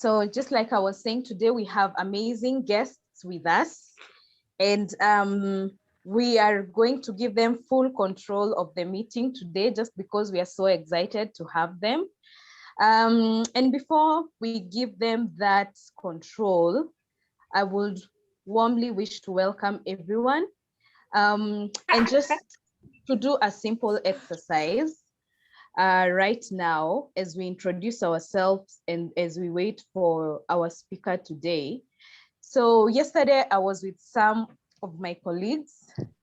So just like I was saying, today we have amazing guests with us, and we are going to give them full control of the meeting today, just because we are so excited to have them. And before we give them that control, I would warmly wish to welcome everyone, and just to do a simple exercise right now as we introduce ourselves and as we wait for our speaker today. So yesterday I was with some of my colleagues,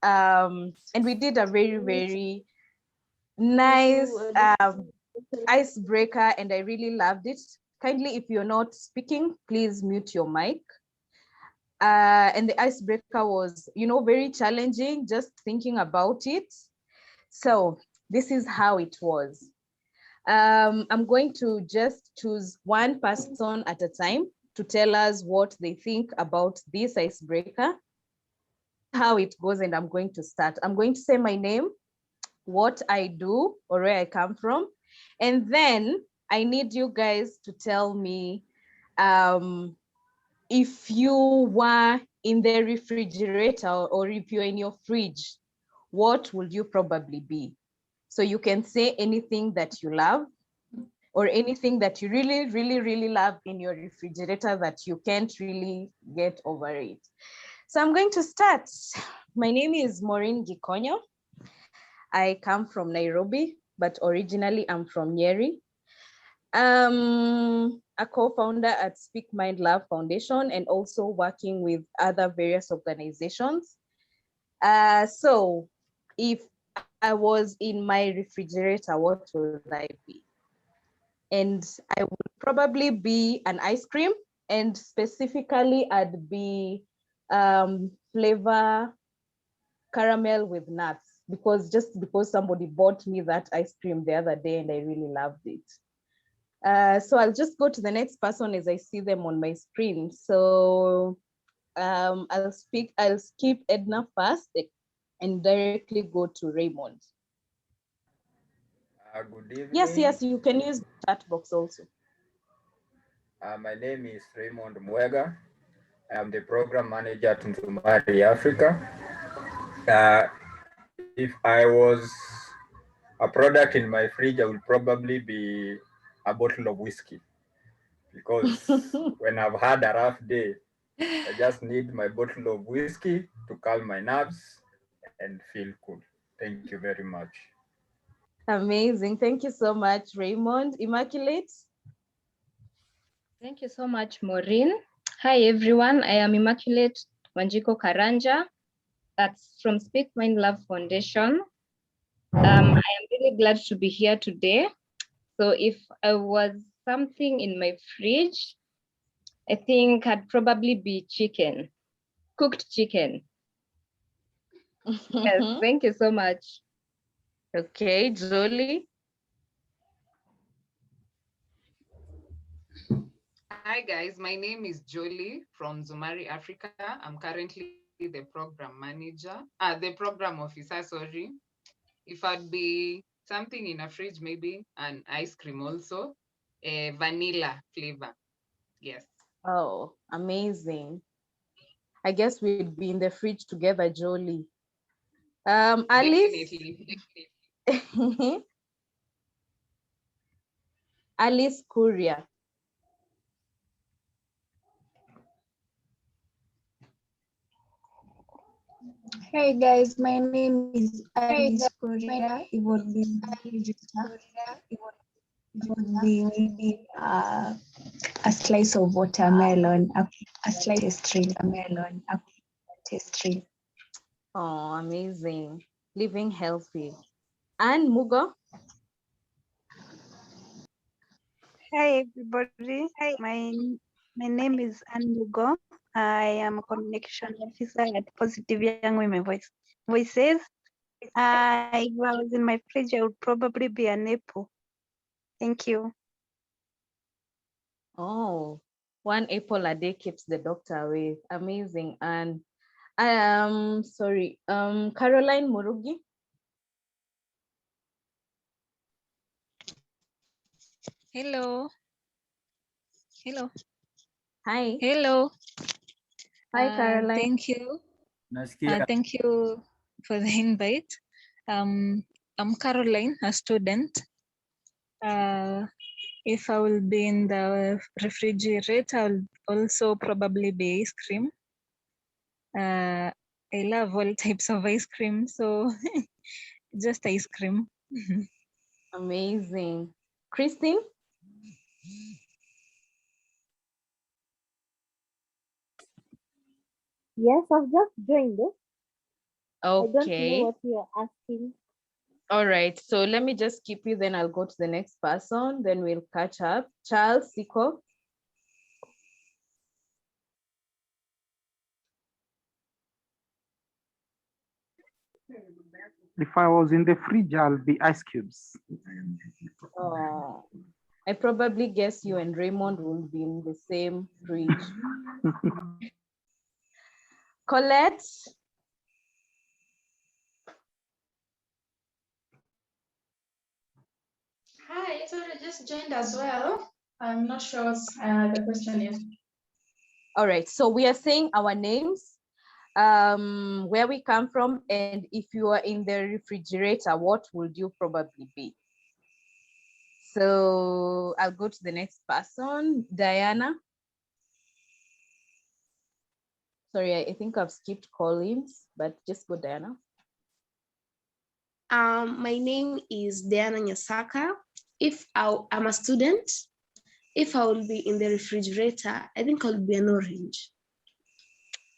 and we did a very nice icebreaker, and I really loved it. Kindly, if you're not speaking, please mute your mic. And the icebreaker was, very challenging, just thinking about it. So this is how it was. I'm going to just choose one person at a time to tell us what they think about this icebreaker, how it goes, and I'm going to start. I'm going to say my name, what I do, or where I come from, and then I need you guys to tell me if you were in the refrigerator or if you're in your fridge, what would you probably be? So you can say anything that you love, or anything that you really love in your refrigerator that you can't really get over it. So I'm going to start. My name is Maureen Gikonyo. I come from Nairobi, but originally I'm from Nyeri. A co-founder at Speak Mind Love Foundation, and also working with other various organizations. So if I was in my refrigerator, what would I be? And I would probably be an ice cream, and specifically I'd be flavor caramel with nuts, because somebody bought me that ice cream the other day and I really loved it. So I'll just go to the next person as I see them on my screen. So I'll skip Edna first and directly go to Raymond. Good evening. Yes, you can use the chat box also. My name is Raymond Mwega. I am the program manager at Nzumari Africa. If I was a product in my fridge, I would probably be a bottle of whiskey, because when I've had a rough day, I just need my bottle of whiskey to calm my nerves and feel cool. Thank you very much. Amazing. Thank you so much, Raymond. Immaculate? Thank you so much, Maureen. Hi, everyone. I am Immaculate Wanjiko Karanja. That's from Speak Mind Love Foundation. I am really glad to be here today. So if I was something in my fridge, I think I'd probably be chicken, cooked chicken. Yes, thank you so much. Okay, Jolie. Hi guys, my name is Jolie from Zumari Africa. I'm currently the program manager, the program officer, sorry. If I'd be something in a fridge, maybe an ice cream also, a vanilla flavor. Yes. Oh, amazing. I guess we'd be in the fridge together, Jolie. Alice? Definitely. Alice Kuria. Hey guys, my name is Alice Korea. It would be maybe a slice of watermelon, a slice of melon, a pastry. Oh, amazing. Living healthy. And Mugo? Hi everybody. My name is Anne Mugo. I am a connection officer at Positive Young Women Voices. If I was in my fridge, I would probably be an apple. Thank you. Oh, one apple a day keeps the doctor away. Amazing. And Caroline Murugi. Hello. Hello. Hi. Hello. Hi, Caroline. Thank you. Nasikia. Thank you for the invite. I'm Caroline, a student. If I will be in the refrigerator, I'll also probably be ice cream. I love all types of ice cream, so just ice cream. Amazing. Christine? Yes, I've just joined it. I don't know Okay. what you're asking. All right. So let me just keep you, then I'll go to the next person, then we'll catch up. Charles Siko. If I was in the fridge, I'll be ice cubes. Oh, I probably guess you and Raymond will be in the same fridge. Colette? Hi, sorry, I just joined as well. I'm not sure what the question is. All right, so we are saying our names, where we come from, and if you are in the refrigerator, what would you probably be? So I'll go to the next person, Diana. Sorry, I think I've skipped Collins, but just go Diana. My name is Diana Nyasaka. If I'm a student, if I will be in the refrigerator, I think I'll be an orange.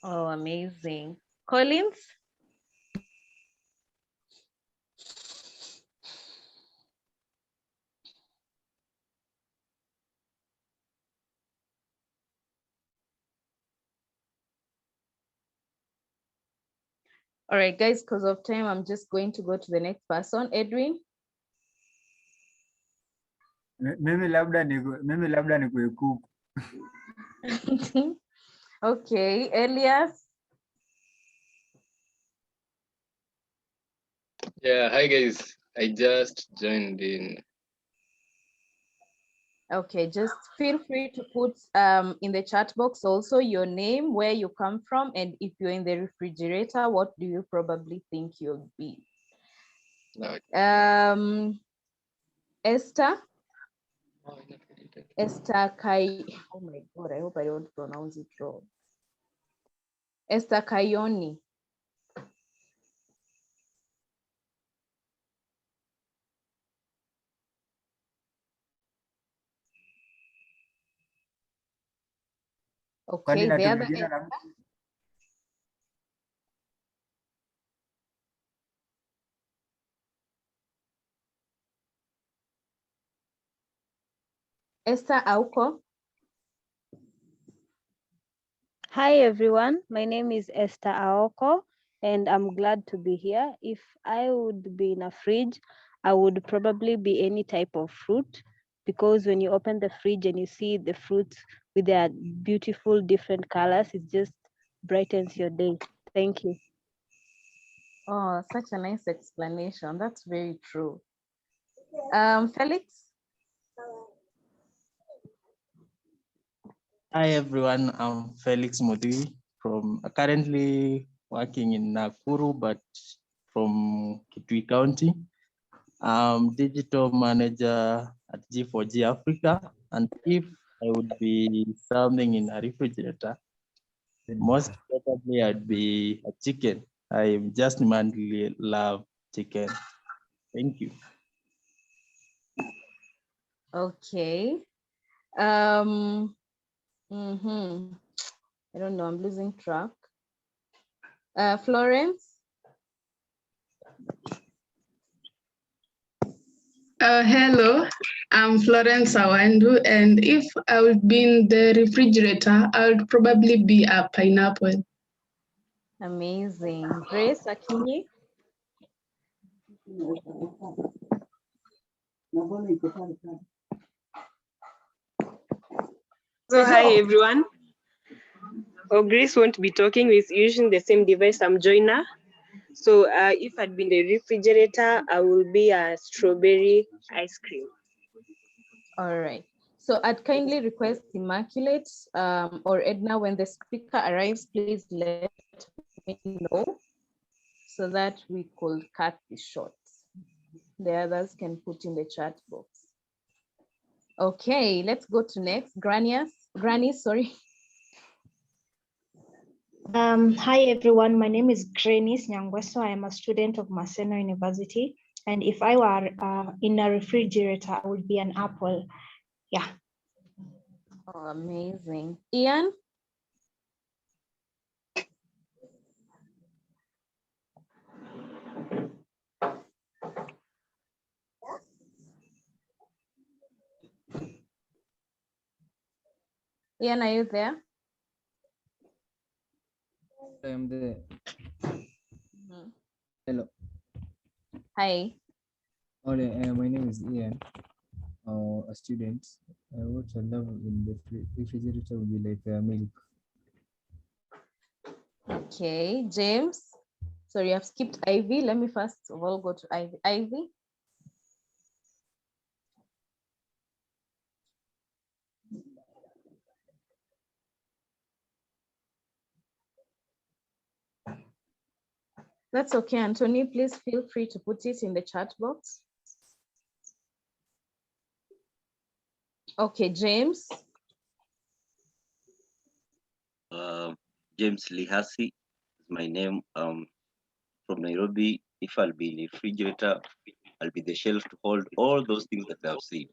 Oh, amazing. Collins? All right, guys, because of time, I'm just going to go to the next person. Edwin? Mimi labda nikue kuku. Okay, Elias? Yeah, hi guys. I just joined in. Okay, just feel free to put in the chat box also your name, where you come from, and if you're in the refrigerator, what do you probably think you'll be? Esther? Esther Kai, oh my God, I hope I don't pronounce it wrong. Esther Kayoni. Okay, the other Esther. Esther Auko. Hi everyone, my name is Esther Aoko and I'm glad to be here. If I would be in a fridge, I would probably be any type of fruit, because when you open the fridge and you see the fruits with their beautiful different colors, it just brightens your day. Thank you. Oh, such a nice explanation. That's very true. Felix? Hi everyone, I'm Felix Mudui from currently working in Nakuru, but from Kitui County. I'm digital manager at G4G Africa, and if I would be something in a refrigerator, most probably I'd be a chicken. I just madly love chicken. Thank you. Okay. I don't know, I'm losing track. Florence? Hello, I'm Florence Awandu, and if I would be in the refrigerator, I would probably be a pineapple. Amazing. Grace Akinyi? So hi everyone. Oh, Grace won't be talking with using the same device. I'm Joiner. So if I'd been the refrigerator, I will be a strawberry ice cream. All right. So I'd kindly request Immaculate or Edna, when the speaker arrives, please let me know so that we could cut this short. The others can put in the chat box. Okay, let's go to next. Granny, sorry. Hi everyone, my name is Granis Nyangweso. I am a student of Maseno University. And if I were in a refrigerator, I would be an apple. Yeah. Oh, amazing. Ian? Ian, are you there? I am there. Hello. Hi. Okay, my name is Ian, a student. What I love in the refrigerator would be like milk. Okay, James. Sorry, I've skipped Ivy. Let me first of all go to Ivy. Ivy? That's okay, Anthony. Please feel free to put it in the chat box. Okay, James. James Lihasi is my name. From Nairobi. If I'll be in the refrigerator, I'll be the shelf to hold all those things that I've seen.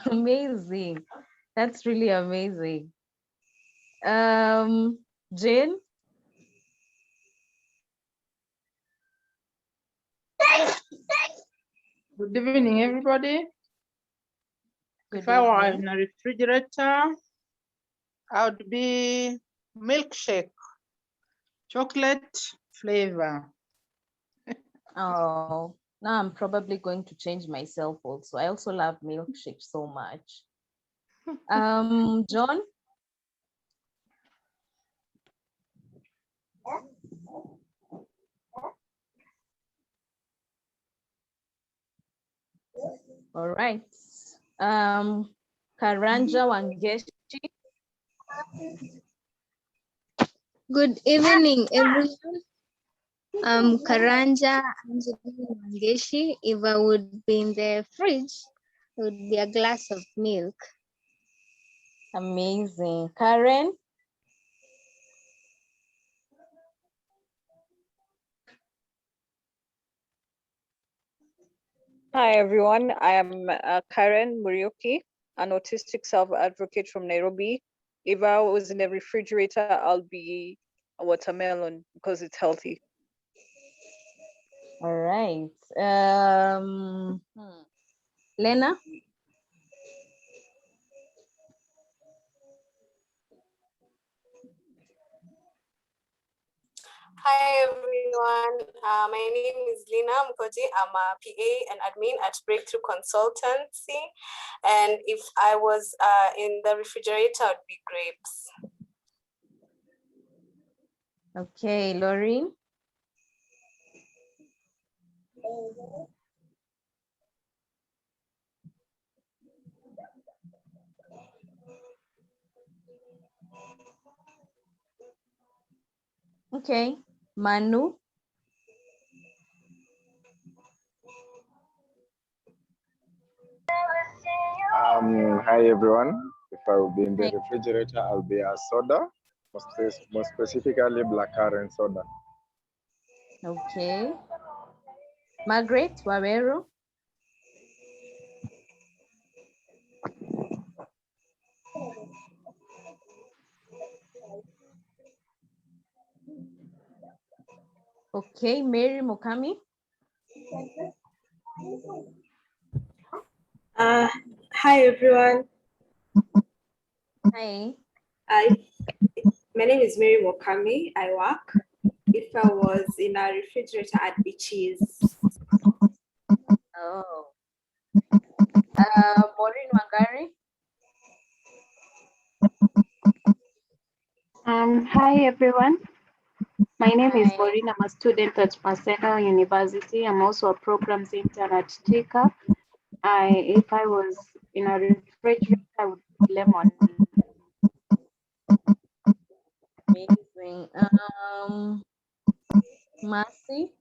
Amazing. That's really amazing. Jane? Good evening, everybody. If I were in a refrigerator, I would be milkshake, chocolate flavor. Oh, now I'm probably going to change myself also. I also love milkshake so much. John? All right. Karanja Wangeshi. Good evening, everyone. I'm Karanja Angeline Wangeshi. If I would be in the fridge, it would be a glass of milk. Amazing. Karen? Hi, everyone. I am Karen Muriuki, an autistic self-advocate from Nairobi. If I was in the refrigerator, I'll be a watermelon because it's healthy. All right. Lena? Hi everyone, my name is Lina Mkoji. I'm a PA and admin at Breakthrough Consultancy. And if I was in the refrigerator, it would be grapes. Okay, Lauren? Okay, Manu? Hi everyone. If I will be in the refrigerator, I'll be a soda, more specifically blackcurrant soda. Okay. Margaret Wawero? Okay, Mary Mokami? Hi everyone. Hi. My name is Mary Mokami. I work. If I was in a refrigerator, I'd be cheese. Oh. Maureen Wangari? Hi everyone. My name is Maureen. I'm a student at Maseno University. I'm also a programs intern at TICA. If I was in a refrigerator, I would put lemon. Amazing. Mercy.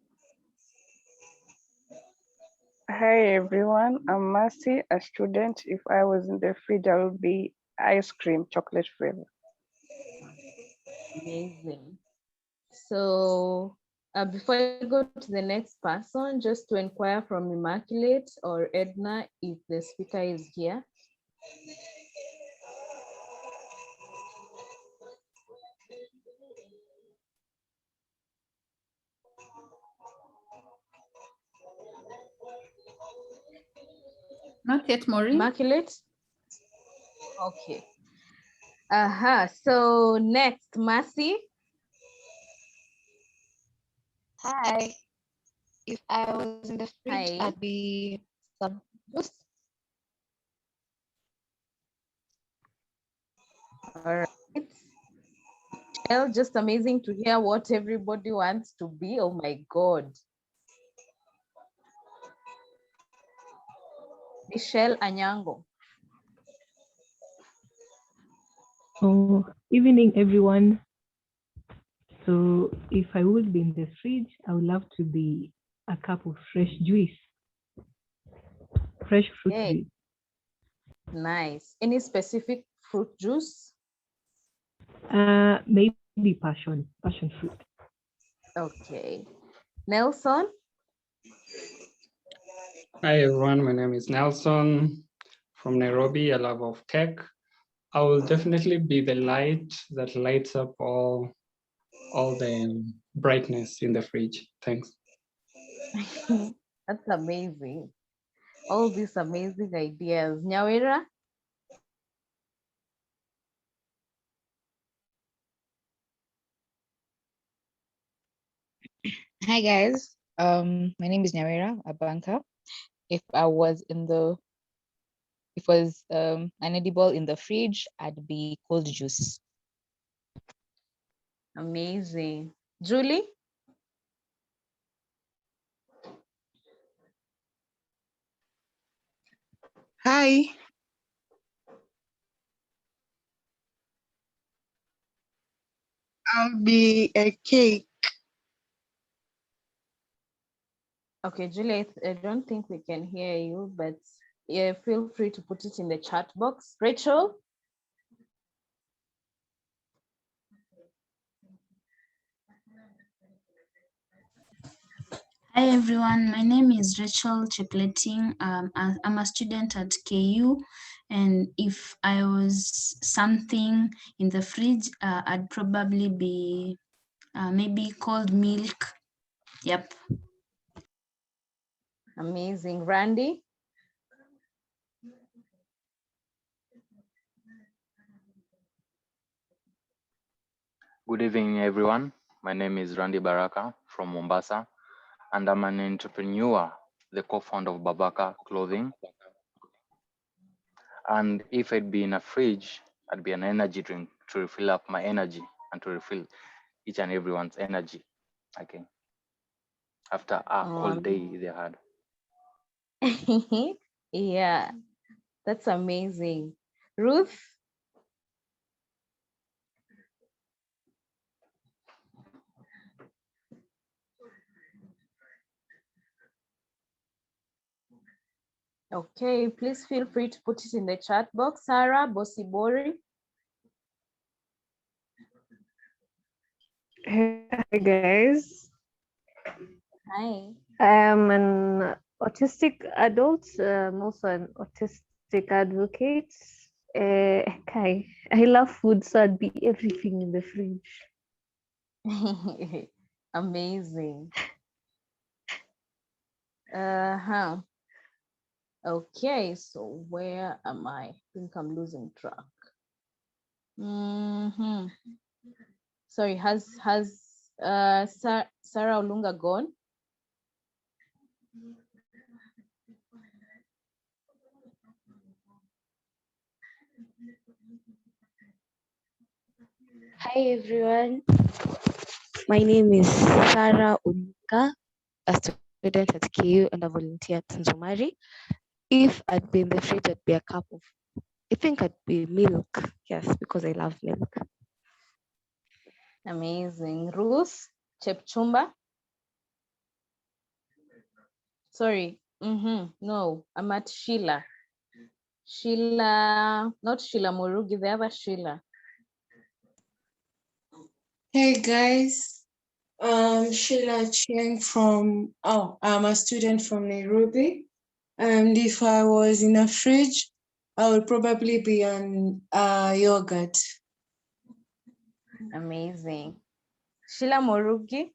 Hi everyone, I'm Mercy, a student. If I was in the fridge, I would be ice cream, chocolate flavor. Amazing. So before I go to the next person, just to inquire from Immaculate or Edna if the speaker is here. Not yet, Maureen. Immaculate? Okay. So next, Mercy. Hi. If I was in the fridge, Hi. I'd be some juice. All right. Well, just amazing to hear what everybody wants to be. Oh my God. Michelle Anyango. Oh, evening, everyone. So if I would be in the fridge, I would love to be a cup of fresh juice, fresh fruit juice. Nice. Any specific fruit juice? Maybe passion fruit. Okay. Nelson? Hi everyone, my name is Nelson from Nairobi, a lover of tech. I will definitely be the light that lights up all the brightness in the fridge. Thanks. That's amazing. All these amazing ideas. Nyawera? Hi guys, my name is Nyawera, a banker. If I was an edible in the fridge, I'd be cold juice. Amazing. Julie? Hi. I'll be a cake. Okay, Julie, I don't think we can hear you, but yeah, feel free to put it in the chat box. Rachel? Hi everyone, my name is Rachel Chepleting. I'm a student at KU, and if I was something in the fridge, I'd probably be maybe cold milk. Yep. Amazing. Randy? Good evening, everyone. My name is Randy Baraka from Mombasa, and I'm an entrepreneur, the co-founder of Babaka Clothing. And if I'd be in a fridge, I'd be an energy drink to refill up my energy and to refill each and everyone's energy again after a whole day they had. Yeah, that's amazing. Ruth? Okay, please feel free to put it in the chat box. Sarah Bosibori? Hey guys. Hi. I'm an autistic adult. I'm also an autistic advocate. Okay. I love food, so I'd be everything in the fridge. Amazing. Okay, so where am I? I think I'm losing track. Sorry, has Sarah Olunga gone? Hi everyone, my name is Sarah Olunga, a student at KU and a volunteer at Nzumari. If I'd be in the fridge, I'd be a cup of, I think I'd be milk. Yes, because I love milk. Amazing. Ruth Chepchumba. Sorry. No, I'm at Sheila. Sheila, not Sheila Murugi, the other Sheila. Hey guys, Sheila Chiang from, I'm a student from Nairobi. And if I was in a fridge, I would probably be on yogurt. Amazing. Sheila Murugi.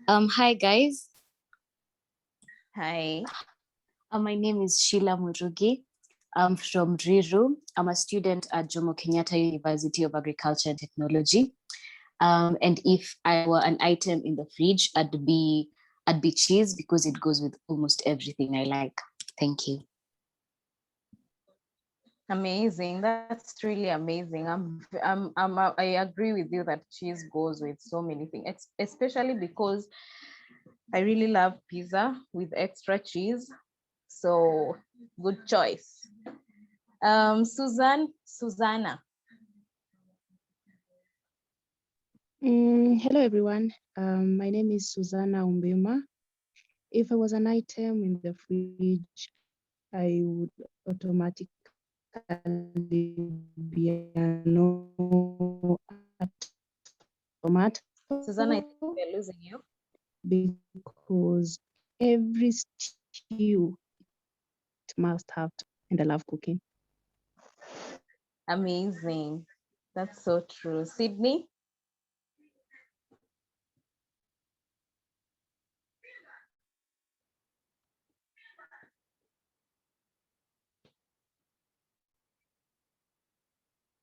Hi guys. Hi. My name is Sheila Murugi. I'm from Riru. I'm a student at Jomo Kenyatta University of Agriculture and Technology. And if I were an item in the fridge, I'd be cheese because it goes with almost everything I like. Thank you. Amazing. That's really amazing. I agree with you that cheese goes with so many things, especially because I really love pizza with extra cheese. So good choice. Susanna. Hello, everyone. My name is Susanna Umbima. If I was an item in the fridge, I would automatically be a tomato. Susanna, I think we're losing you. Because every stew it must have, and I love cooking. Amazing. That's so true. Sydney?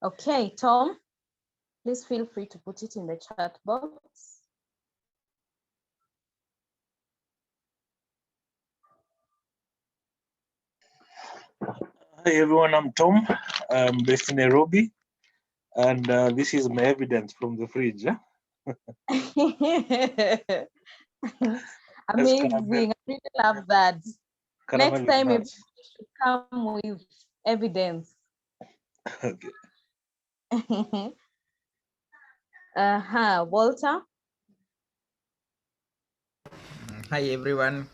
Okay, Tom, please feel free to put it in the chat box. Hi everyone, I'm Tom. I'm based in Nairobi, and this is my evidence from the fridge. Yeah? Amazing, I really love that. Next time you should come with evidence. Okay. Walter. Hi everyone,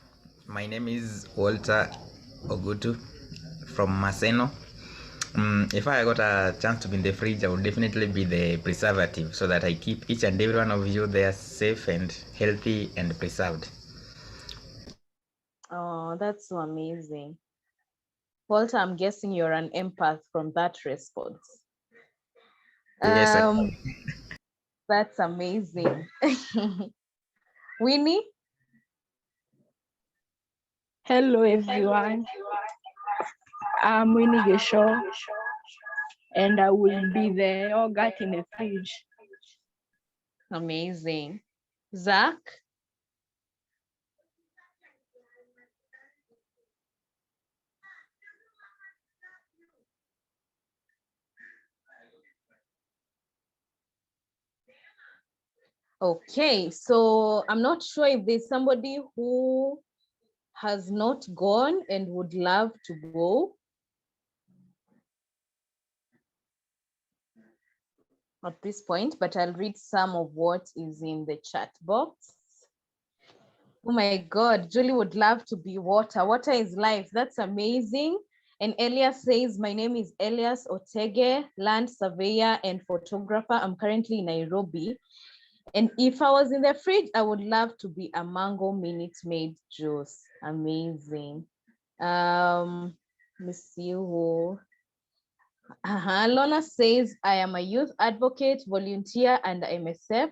my name is Walter Ogutu from Maseno. If I got a chance to be in the fridge, I would definitely be the preservative so that I keep each and every one of you there safe and healthy and preserved. Oh, that's so amazing. Walter, I'm guessing you're an empath from that response. Yes, that's amazing. Winnie? Hello, everyone. I'm Winnie Gesho, and I will be the yogurt in the fridge. Amazing. Zach? Okay, so I'm not sure if there's somebody who has not gone and would love to go. At this point, but I'll read some of what is in the chat box. Oh my God, Julie would love to be water. Water is life. That's amazing. And Elias says, my name is Elias Otege, land surveyor and photographer. I'm currently in Nairobi. And if I was in the fridge, I would love to be a mango Minute Maid juice. Amazing. Let me see who. Lona says, I am a youth advocate, volunteer, and MSF.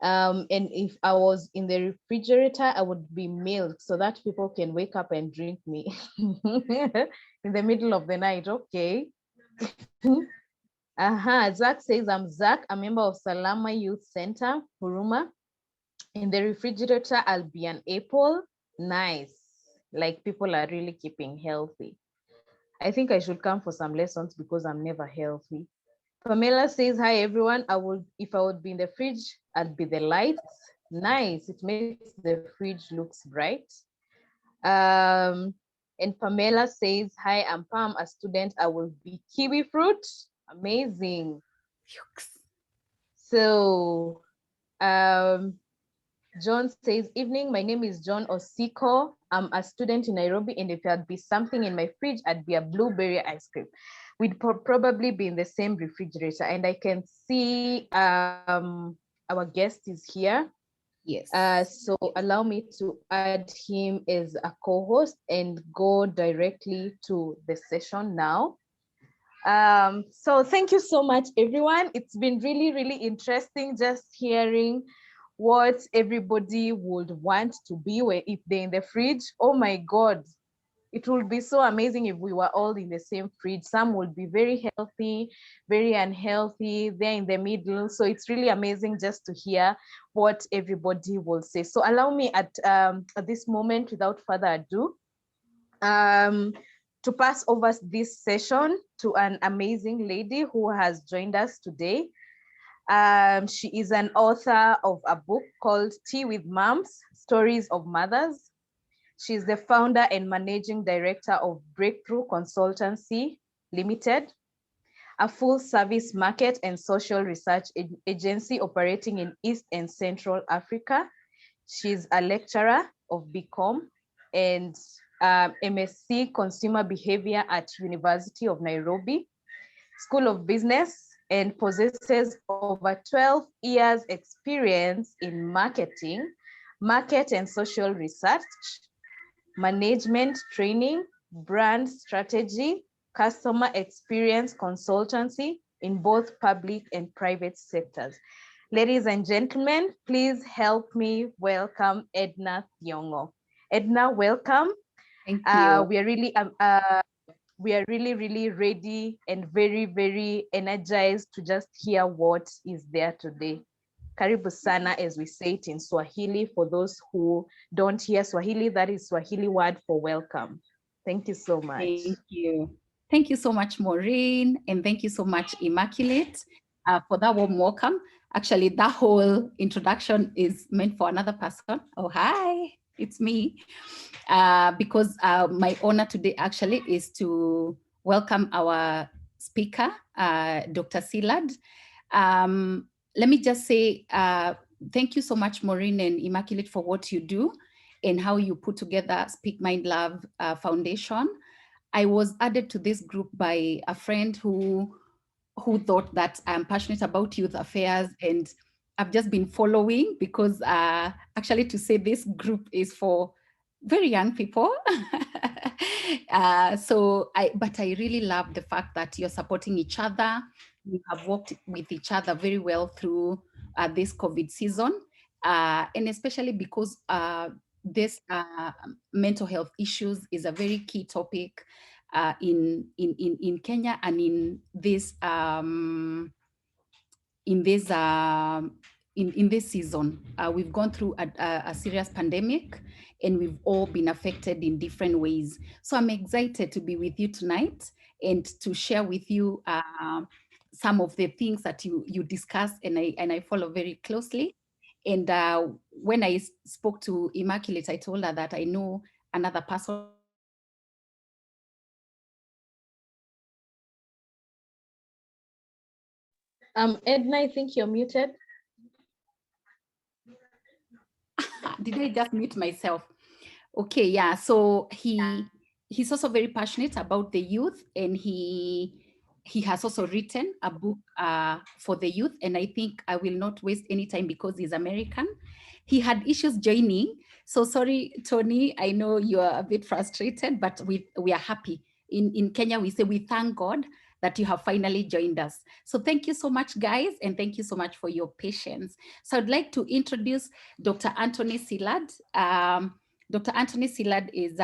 And if I was in the refrigerator, I would be milk so that people can wake up and drink me in the middle of the night. Okay. Zach says, I'm Zach, a member of Salama Youth Center, Huruma. In the refrigerator, I'll be an apple. Nice. Like people are really keeping healthy. I think I should come for some lessons because I'm never healthy. Pamela says, hi everyone. If I would be in the fridge, I'd be the lights. Nice. It makes the fridge looks bright. And Pamela says, hi, I'm Pam, a student. I will be kiwi fruit. Amazing. So John says, evening, my name is John Osiko. I'm a student in Nairobi, and if there'd be something in my fridge, I'd be a blueberry ice cream. We'd probably be in the same refrigerator. And I can see our guest is here. Yes. So allow me to add him as a co-host and go directly to the session now. So thank you so much, everyone. It's been really, really interesting just hearing what everybody would want to be if they're in the fridge. Oh my God, it would be so amazing if we were all in the same fridge. Some would be very healthy, very unhealthy, they're in the middle. So it's really amazing just to hear what everybody will say. So allow me at this moment, without further ado, to pass over this session to an amazing lady who has joined us today. She is an author of a book called Tea with Moms, Stories of Mothers. She's the founder and managing director of Breakthrough Consultancy Limited, a full service market and social research agency operating in East and Central Africa. She's a lecturer of BCom and MSc Consumer Behavior at University of Nairobi School of Business, and possesses over 12 years experience in marketing, market and social research, management training, brand strategy, customer experience consultancy in both public and private sectors. Ladies and gentlemen, please help me welcome Edna Thiongo. Edna, welcome. Thank you. We are really ready and very energized to just hear what is there today. Karibu sana, as we say it in Swahili. For those who don't hear Swahili, that is Swahili word for welcome. Thank you so much. Thank you. Thank you so much, Maureen. And thank you so much, Immaculate, for that warm welcome. Actually, that whole introduction is meant for another person. Oh, hi, it's me. Because my honor today actually is to welcome our speaker, Dr. Szilard. Let me just say thank you so much, Maureen and Immaculate, for what you do and how you put together Speak Mind Love Foundation. I was added to this group by a friend who thought that I'm passionate about youth affairs, and I've just been following because actually to say this group is for very young people. But I really love the fact that you're supporting each other. You have worked with each other very well through this COVID season, and especially because this mental health issues is a very key topic in Kenya and in this season. We've gone through a serious pandemic, and we've all been affected in different ways. So I'm excited to be with you tonight and to share with you some of the things that you discuss and I follow very closely. And when I spoke to Immaculate, I told her that I know another person. Edna, I think you're muted. Did I just mute myself? Okay, yeah. So he's also very passionate about the youth, and he has also written a book for the youth. And I think I will not waste any time because he's American. He had issues joining. So sorry, Tony, I know you are a bit frustrated, but we are happy. In Kenya, we say we thank God that you have finally joined us. So thank you so much, guys, and thank you so much for your patience. So I'd like to introduce Dr. Anthony Szilard. Dr. Anthony Szilard is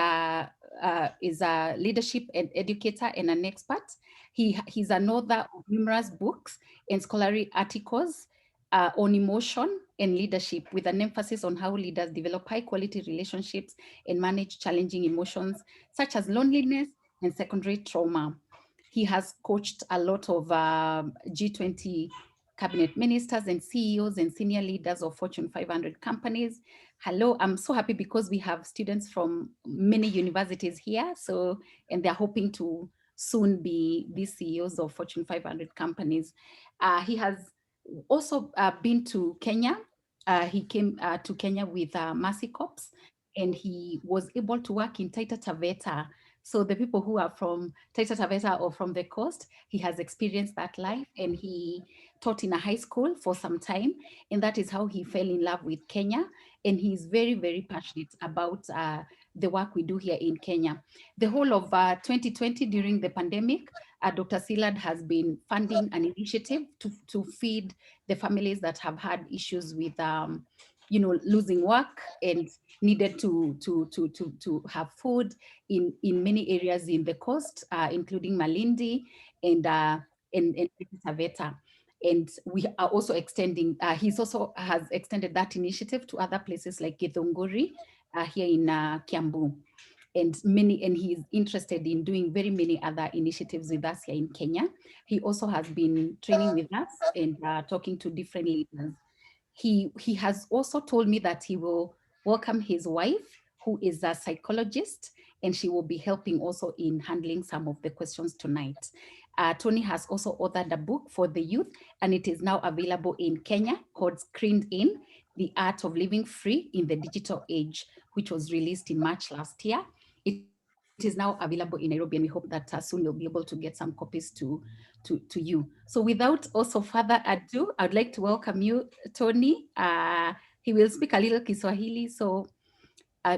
a leadership and educator and an expert. He's an author of numerous books and scholarly articles on emotion and leadership, with an emphasis on how leaders develop high quality relationships and manage challenging emotions such as loneliness and secondary trauma. He has coached a lot of G20 cabinet ministers and CEOs and senior leaders of Fortune 500 companies. Hello, I'm so happy because we have students from many universities here. So, and they're hoping to soon be the CEOs of Fortune 500 companies. He has also been to Kenya. He came to Kenya with Mercy Corps, and he was able to work in Taita Taveta. So the people who are from Taita Taveta or from the coast, he has experienced that life, and he taught in a high school for some time. And that is how he fell in love with Kenya. And he's very, very passionate about the work we do here in Kenya. The whole of 2020 during the pandemic, Dr. Szilard has been funding an initiative to feed the families that have had issues with losing work and needed to have food in many areas in the coast, including Malindi and Taveta. And we are also extending, he's also has extended that initiative to other places like Githunguri here in Kiambu. And he's interested in doing very many other initiatives with us here in Kenya. He also has been training with us and talking to different leaders. He has also told me that he will welcome his wife, who is a psychologist, and she will be helping also in handling some of the questions tonight. Tony has also authored a book for the youth, and it is now available in Kenya called Screened In, The Art of Living Free in the Digital Age, which was released in March last year. It is now available in Nairobi, and we hope that soon you'll be able to get some copies to you. So without also further ado, I'd like to welcome you, Tony. He will speak a little Kiswahili, so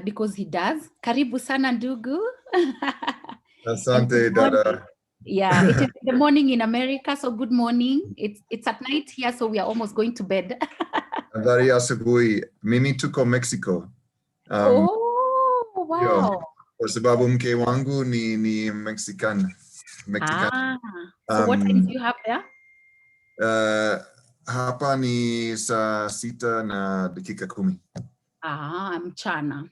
because he does. Karibu sana ndugu. Asante, dada. Yeah, it is the morning in America, so good morning. It's at night here, so we are almost going to bed. Habari ya asubuhi. Mimi tuko Mexico. Oh, wow. Kwa sababu mke wangu ni Mexican. So what time do you have there? Hapa ni saa 6 na dakika 10. Mchana.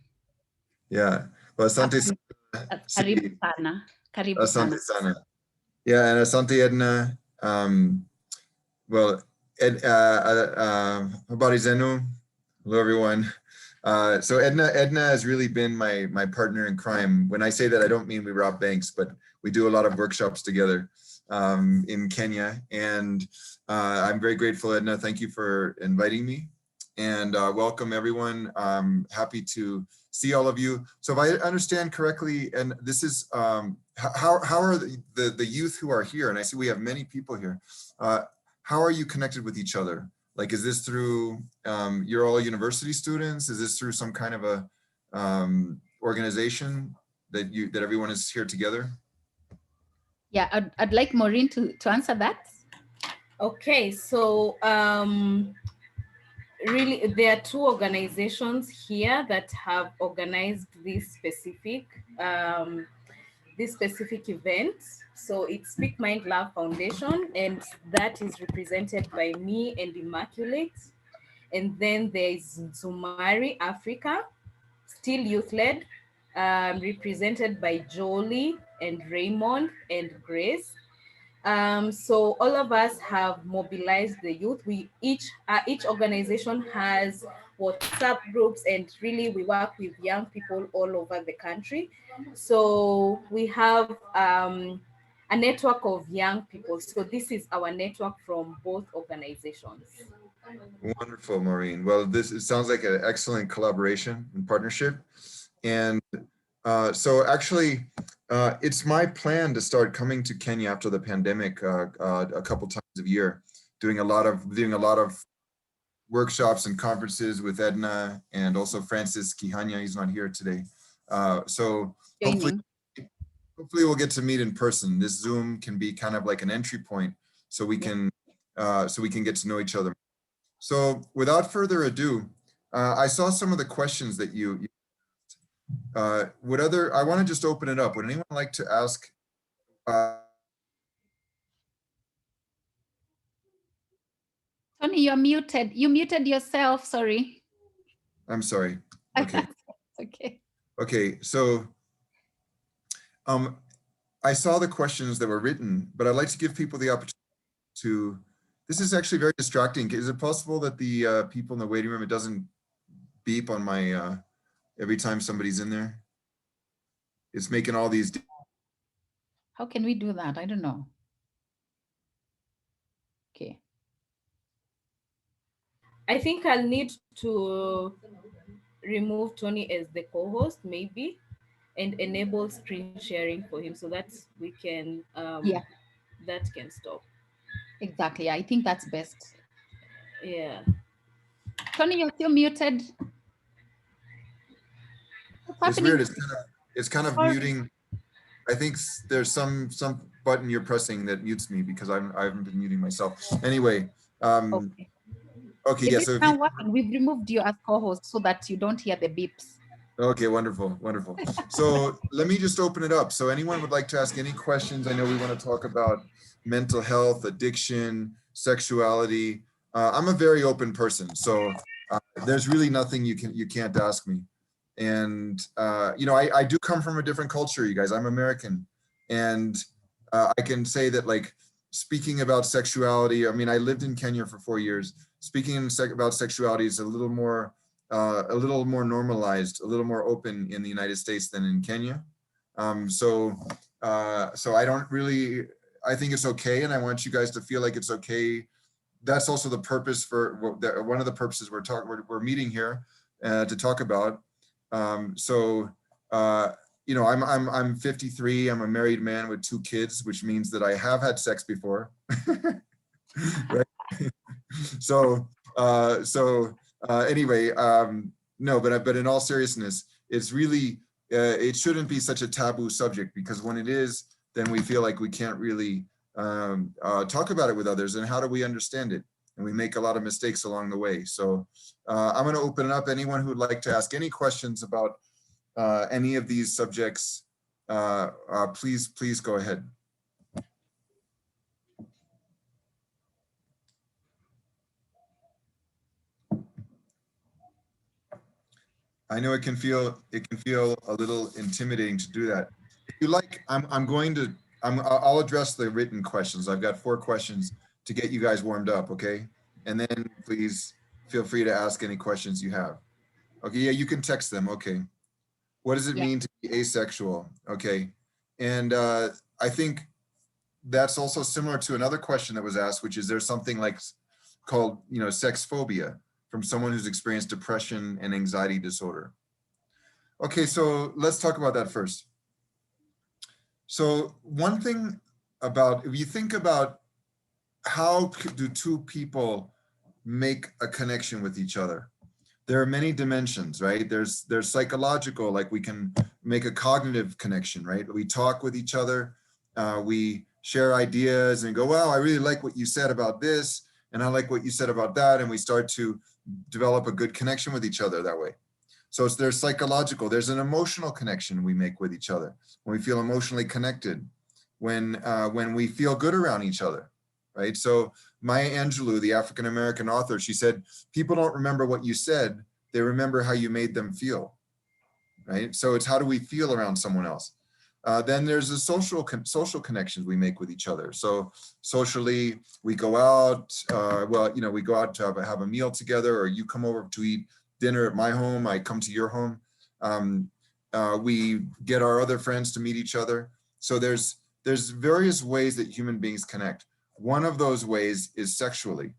Yeah. Well, asante Karibu sana. Karibu asante sana. Yeah, and asante Edna. Well, habari zenu. Hello, everyone. So Edna has really been my partner in crime. When I say that, I don't mean we rob banks, but we do a lot of workshops together in Kenya. And I'm very grateful, Edna. Thank you for inviting me. And welcome, everyone. Happy to see all of you. So if I understand correctly, and this is, how are the youth who are here, and I see we have many people here, how are you connected with each other? Like, is this through, you're all university students? Is this through some kind of a organization that everyone is here together? Yeah, I'd like Maureen to answer that. Okay, so really there are two organizations here that have organized this specific event. So it's Speak Mind Love Foundation, and that is represented by me and Immaculate. And then there is Zumari Africa, still youth-led, represented by Jolie and Raymond and Grace. So all of us have mobilized the youth. Each organization has WhatsApp groups, and really we work with young people all over the country. So we have a network of young people. So this is our network from both organizations. Wonderful, Maureen. Well, it sounds like an excellent collaboration and partnership. And so actually, it's my plan to start coming to Kenya after the pandemic a couple times a year, doing a lot of workshops and conferences with Edna and also Francis Kihanya. He's not here today. So hopefully we'll get to meet in person. This Zoom can be kind of like an entry point so we can get to know each other. So without further ado, I saw some of the questions that you I want to just open it up. Would anyone like to ask? Tony, you're muted. You muted yourself, sorry. I'm sorry. Okay. Okay. Okay, so I saw the questions that were written, but I'd like to give people the opportunity This is actually very distracting. Is it possible that the people in the waiting room, it doesn't beep on my, every time somebody's in there? It's making all these. How can we do that? I don't know. Okay. I think I'll need to remove Tony as the co-host, maybe, and enable screen sharing for him so that we can, Yeah. that can stop. Exactly. I think that's best. Yeah. Tony, you're still muted. It's weird. It's kind of muting. I think there's some button you're pressing that mutes me because I haven't been muting myself. Anyway. Okay. Yeah. So we've removed you as co-host so that you don't hear the beeps. Okay, wonderful, wonderful. So let me just open it up. So anyone would like to ask any questions? I know we want to talk about mental health, addiction, sexuality. I'm a very open person, so there's really nothing you can't ask me. And you know, I do come from a different culture, you guys. I'm American, and I can say that, like, speaking about sexuality. I mean, I lived in Kenya for 4 years. Speaking about sexuality is a little more normalized, a little more open in the United States than in Kenya. So I don't really, I think it's okay, and I want you guys to feel like it's okay. That's also the purpose for one of the purposes we're meeting here to talk about. You know, I'm 53. I'm a married man with 2 kids, which means that I have had sex before. Right? Anyway, no, but in all seriousness, it's really, it shouldn't be such a taboo subject, because when it is, then we feel like we can't really talk about it with others. And how do we understand it? And we make a lot of mistakes along the way. So I'm going to open it up. Anyone who'd like to ask any questions about any of these subjects, please go ahead. I know it can feel a little intimidating to do that. If you like, I'll address the written questions. I've got 4 questions to get you guys warmed up, okay? And then please feel free to ask any questions you have. Okay, yeah, you can text them, okay. What does it mean to be asexual? Okay, and I think that's also similar to another question that was asked, which is there's something like called, you know, sex phobia, from someone who's experienced depression and anxiety disorder. Okay, so let's talk about that first. So one thing about, if you think about how do 2 people make a connection with each other, there are many dimensions, right? There's psychological, like we can make a cognitive connection, right? We talk with each other, we share ideas and go, wow, I really like what you said about this, and I like what you said about that, and we start to develop a good connection with each other that way. So there's psychological, there's an emotional connection we make with each other, when we feel emotionally connected, when we feel good around each other, right? So Maya Angelou, the African-American author, she said, people don't remember what you said, they remember how you made them feel, right? So it's how do we feel around someone else? Then there's the social connections we make with each other. So socially, we go out, well, you know, we go out to have a meal together, or you come over to eat dinner at my home, I come to your home. We get our other friends to meet each other. So there's various ways that human beings connect. One of those ways is sexually.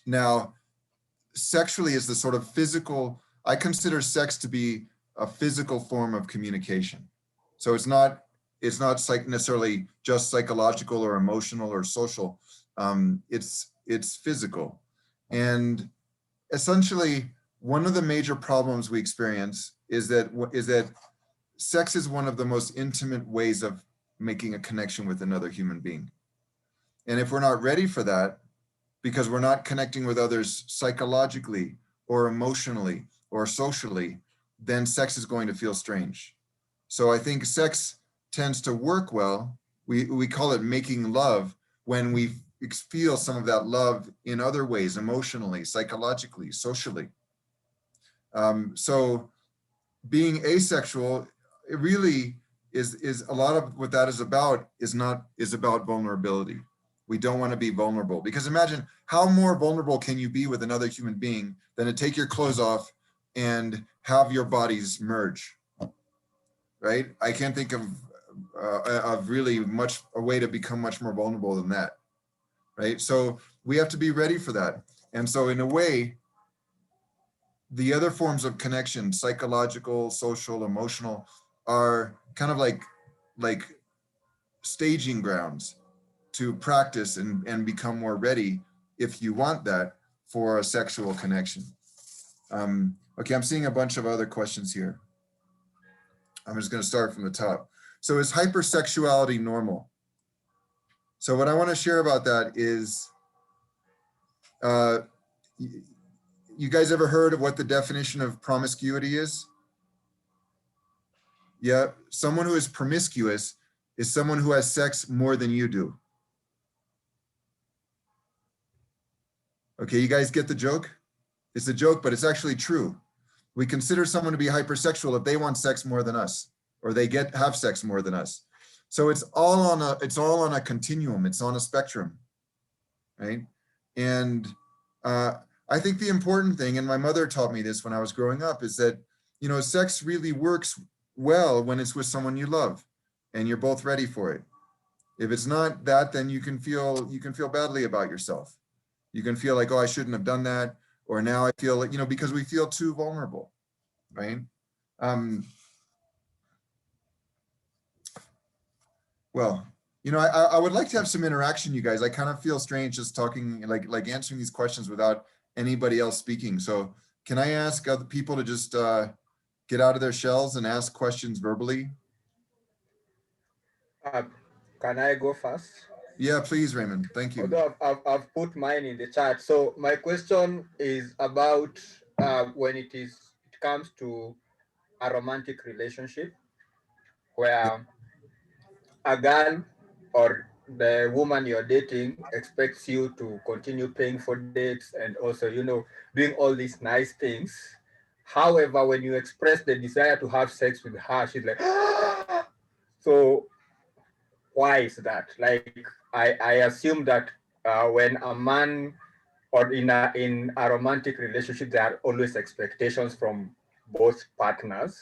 Now, sexually is the sort of physical, I consider sex to be a physical form of communication. So it's not necessarily just psychological or emotional or social. It's physical. And essentially, one of the major problems we experience is that sex is one of the most intimate ways of making a connection with another human being. And if we're not ready for that, because we're not connecting with others psychologically or emotionally or socially, then sex is going to feel strange. So I think sex tends to work well. We call it making love when we feel some of that love in other ways, emotionally, psychologically, socially. So being asexual, it really is a lot of what that is about is about vulnerability. We don't want to be vulnerable, because imagine how more vulnerable can you be with another human being than to take your clothes off and have your bodies merge, right? I can't think of really a way to become much more vulnerable than that, right? So we have to be ready for that. And so in a way, the other forms of connection, psychological, social, emotional, are kind of like staging grounds to practice and become more ready, if you want that, for a sexual connection. Okay, I'm seeing a bunch of other questions here. I'm just going to start from the top. So is hypersexuality normal? So what I want to share about that is, you guys ever heard of what the definition of promiscuity is? Yeah, someone who is promiscuous is someone who has sex more than you do. Okay, you guys get the joke? It's a joke, but it's actually true. We consider someone to be hypersexual if they want sex more than us, or they have sex more than us. So it's all on a continuum. It's on a spectrum, right? And I think the important thing, and my mother taught me this when I was growing up, is that, you know, sex really works well when it's with someone you love and you're both ready for it. If it's not that, then you can feel badly about yourself. You can feel like, oh, I shouldn't have done that, or now I feel like, you know, because we feel too vulnerable, right? Well, you know, I would like to have some interaction, you guys. I kind of feel strange just talking, like answering these questions without anybody else speaking. So can I ask other people to just get out of their shells and ask questions verbally? Can I go first? Yeah, please, Raymond. Thank you. Although I've put mine in the chat. So my question is about when it comes to a romantic relationship where a girl or the woman you're dating expects you to continue paying for dates and also, you know, doing all these nice things. However, when you express the desire to have sex with her, she's like, ah! So why is that? Like, I assume that when a man or in a romantic relationship, there are always expectations from both partners.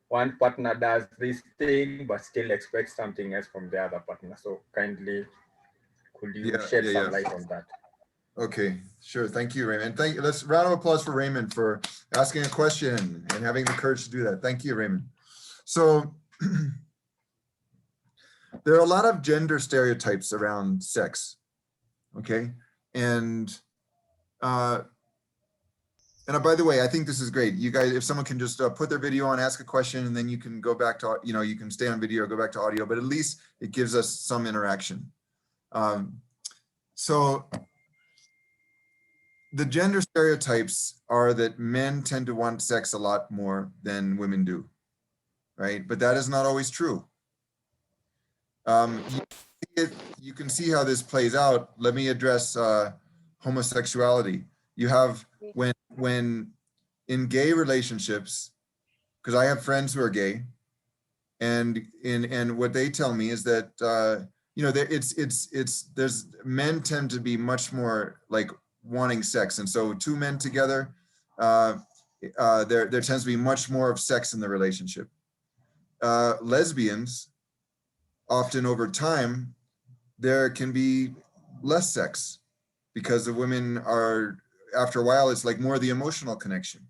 One partner does this thing, but still expects something else from the other partner. So kindly, could you shed some light on that? Okay, sure. Thank you, Raymond. Let's round of applause for Raymond for asking a question and having the courage to do that. Thank you, Raymond. So there are a lot of gender stereotypes around sex, okay? And by the way, I think this is great. You guys, if someone can just put their video on, ask a question, and then you can go back to, you know, you can stay on video or go back to audio, but at least it gives us some interaction. So the gender stereotypes are that men tend to want sex a lot more than women do, right? But that is not always true. You can see how this plays out. Let me address homosexuality. You have when in gay relationships, because I have friends who are gay, and what they tell me is that you know, there's men tend to be much more like wanting sex, and so two men together, there tends to be much more of sex in the relationship. Lesbians, often over time, there can be less sex because the women are, after a while, it's like more the emotional connection.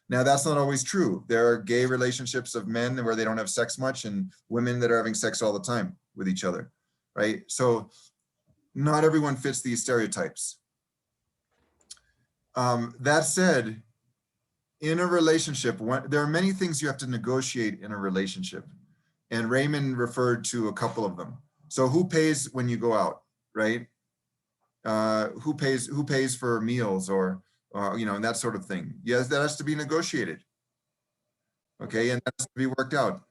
Now, that's not always true. There are gay relationships of men where they don't have sex much, and women that are having sex all the time with each other, right? So not everyone fits these stereotypes. That said, in a relationship, there are many things you have to negotiate in a relationship. And Raymond referred to a couple of them. So who pays when you go out, right? Who pays for meals or you know, and that sort of thing. Yes, that has to be negotiated. Okay, and that has to be worked out.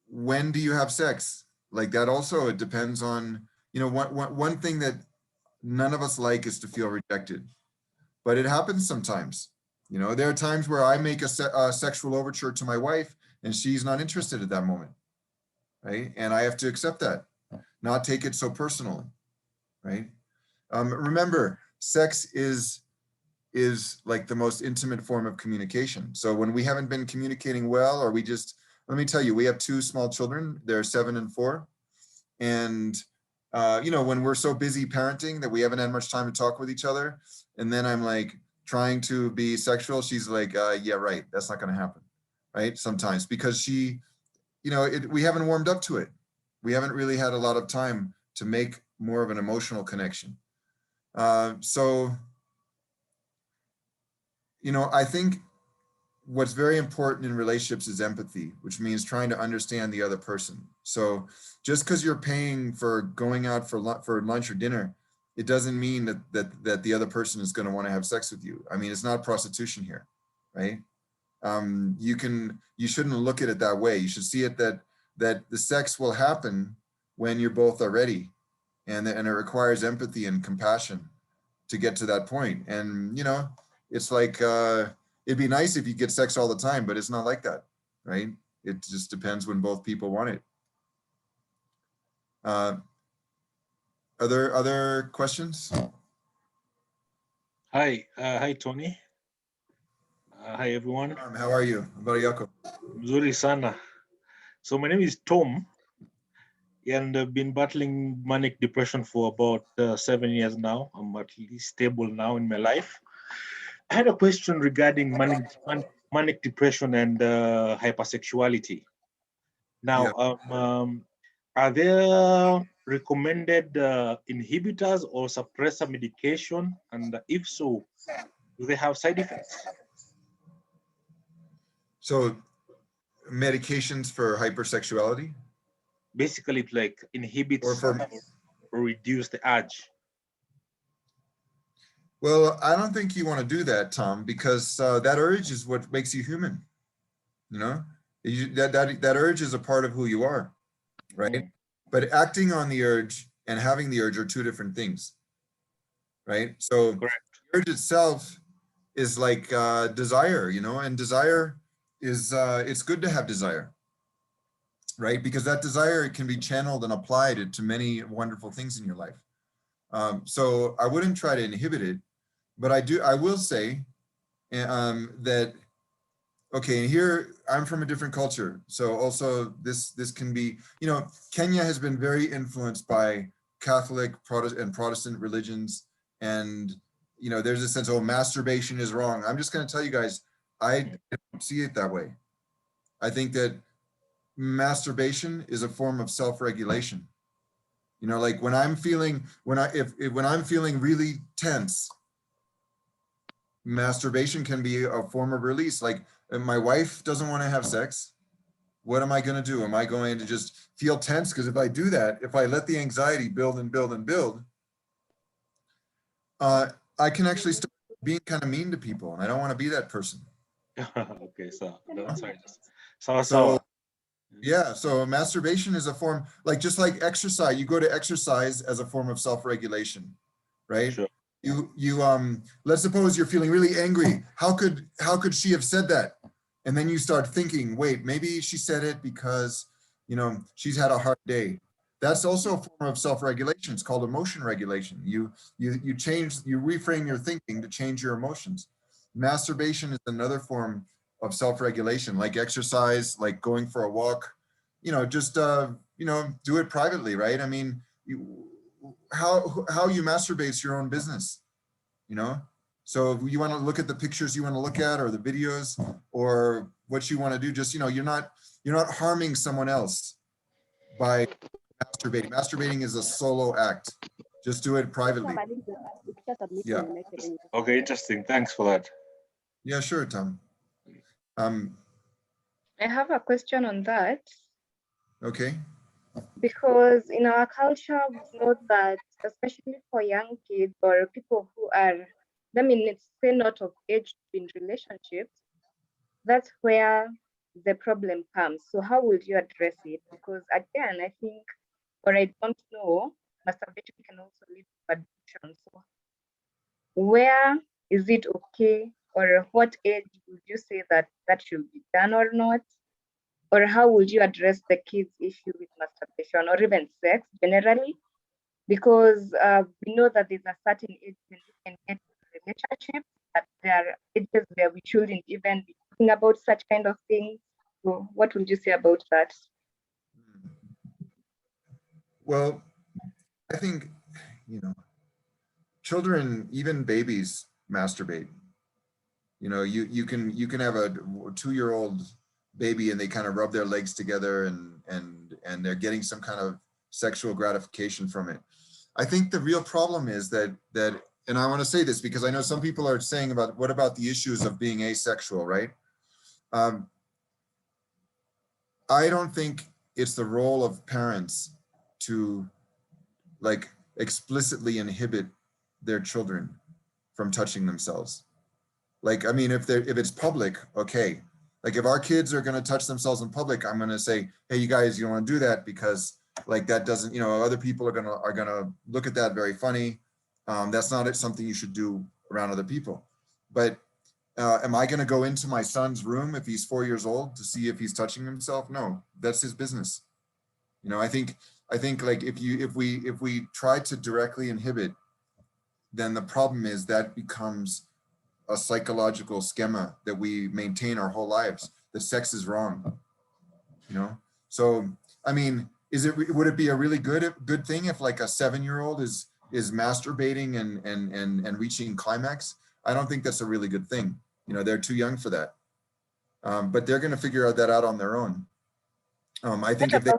When do you have sex? Like that also, it depends on, you know, one thing that none of us like is to feel rejected, but it happens sometimes. You know, there are times where I make a sexual overture to my wife and she's not interested at that moment, right? And I have to accept that. not take it so personally, right? Remember, sex is like the most intimate form of communication. So when we haven't been communicating well, or we just, let me tell you, we have 2 small children, they're 7 and 4. And, you know, when we're so busy parenting that we haven't had much time to talk with each other, and then I'm like trying to be sexual, she's like, yeah, right, that's not gonna happen, right? Sometimes, because she, you know, we haven't warmed up to it. We haven't really had a lot of time to make more of an emotional connection. So, you know, I think what's very important in relationships is empathy, which means trying to understand the other person. So just because you're paying for going out for lunch or dinner, it doesn't mean that the other person is going to want to have sex with you. I mean, it's not prostitution here, right? You shouldn't look at it that way. You should see it that the sex will happen when you both are ready, and it requires empathy and compassion to get to that point. And, you know, it's like, it'd be nice if you get sex all the time, but it's not like that, right? It just depends when both people want it. Are there other questions? Hi, hi Tony. Hi everyone. How are you? Habari yako? Mzuri sana. So my name is Tom, and I've been battling manic depression for about 7 years now. I'm at least stable now in my life. I had a question regarding manic depression and hypersexuality. Now, are there recommended inhibitors or suppressor medication? And if so, do they have side effects? So medications for hypersexuality? Basically, it like inhibits or reduce the urge. Well, I don't think you want to do that, Tom, because that urge is what makes you human. You know, that urge is a part of who you are, right? But acting on the urge and having the urge are 2 different things, right? So the urge itself is like desire, you know, and desire is, it's good to have desire, right? Because that desire can be channeled and applied to many wonderful things in your life. So I wouldn't try to inhibit it, but I will say that, okay, and here I'm from a different culture. So also this can be, you know, Kenya has been very influenced by Catholic and Protestant religions. And, you know, there's a sense, oh, masturbation is wrong. I'm just going to tell you guys, I don't see it that way. I think that masturbation is a form of self-regulation. You know, like when I'm feeling, when I'm feeling really tense, masturbation can be a form of release. Like, if my wife doesn't want to have sex, what am I going to do? Am I going to just feel tense? Because if I do that, if I let the anxiety build and build and build, I can actually start being kind of mean to people, and I don't want to be that person. Okay, so sorry. So yeah, so masturbation is a form, like just like exercise. You go to exercise as a form of self-regulation, right? Sure. Let's suppose you're feeling really angry. How could she have said that? And then you start thinking, wait, maybe she said it because, you know, she's had a hard day. That's also a form of self-regulation. It's called emotion regulation. You reframe your thinking to change your emotions. Masturbation is another form of self-regulation, like exercise, like going for a walk. You know, just you know, do it privately, right? I mean, how you masturbate is your own business, you know? So if you want to look at the pictures you want to look at, or the videos, or what you want to do, just, you know, you're not harming someone else by masturbating. Masturbating is a solo act. Just do it privately. Yeah. Okay, interesting. Thanks for that. Yeah, sure, Tom. I have a question on that. Okay. Because in our culture, we know that, especially for young kids or people who are, I mean, it's say not of age in relationships, that's where the problem comes. So how would you address it? Because again, I think, or I don't know, masturbation can also lead to addiction. So where is it okay, or what age would you say that should be done or not? or how would you address the kids' issue with masturbation or even sex generally? Because we know that there's a certain age when we can get into relationships, that there are ages where we shouldn't even be talking about such kind of things. So what would you say about that? Well, I think, children, even babies, masturbate. You can have a 2-year-old baby and they kind of rub their legs together and they're getting some kind of sexual gratification from it. I think the real problem is that and I want to say this because I know some people are saying about what about the issues of being asexual, right? I don't think it's the role of parents to like explicitly inhibit their children from touching themselves. Like, I mean, if it's public, okay. Like if our kids are going to touch themselves in public, I'm going to say, hey, you guys, you don't want to do that because like that doesn't, other people are gonna look at that very funny. That's not something you should do around other people. But am I going to go into my son's room if he's 4 years old to see if he's touching himself? No, that's his business. I think like if we try to directly inhibit, then the problem is that becomes a psychological schema that we maintain our whole lives, that sex is wrong. So I mean, would it be a really good thing if like a 7-year-old is masturbating and reaching climax? I don't think that's a really good thing. They're too young for that. But they're going to figure that out on their own. I think if they,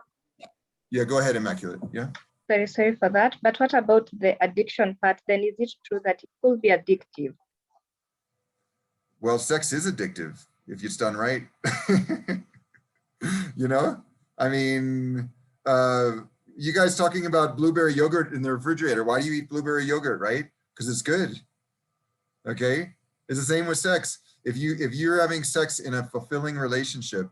yeah, go ahead, Immaculate. Yeah. Very sorry for that. But what about the addiction part? Then is it true that it could be addictive? Well, sex is addictive if it's done right. I mean, you guys talking about blueberry yogurt in the refrigerator. Why do you eat blueberry yogurt, right? Because it's good. Okay. It's the same with sex. If you're having sex in a fulfilling relationship,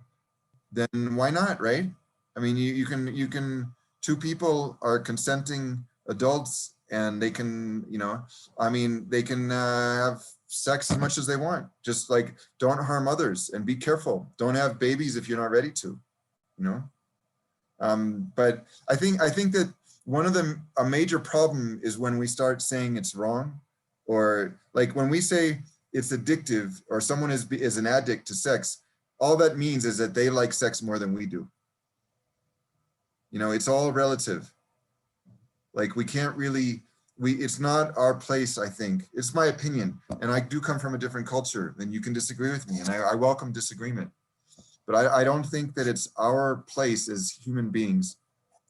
then why not, right? I mean, you can, two people are consenting adults and they can, they can have sex as much as they want. Just like, don't harm others and be careful. Don't have babies if you're not ready to, But I think that one of a major problem is when we start saying it's wrong, or like when we say it's addictive or someone is an addict to sex, all that means is that they like sex more than we do. It's all relative. Like we can't really, it's not our place, I think. It's my opinion. And I do come from a different culture, and you can disagree with me, and I welcome disagreement. But I don't think that it's our place as human beings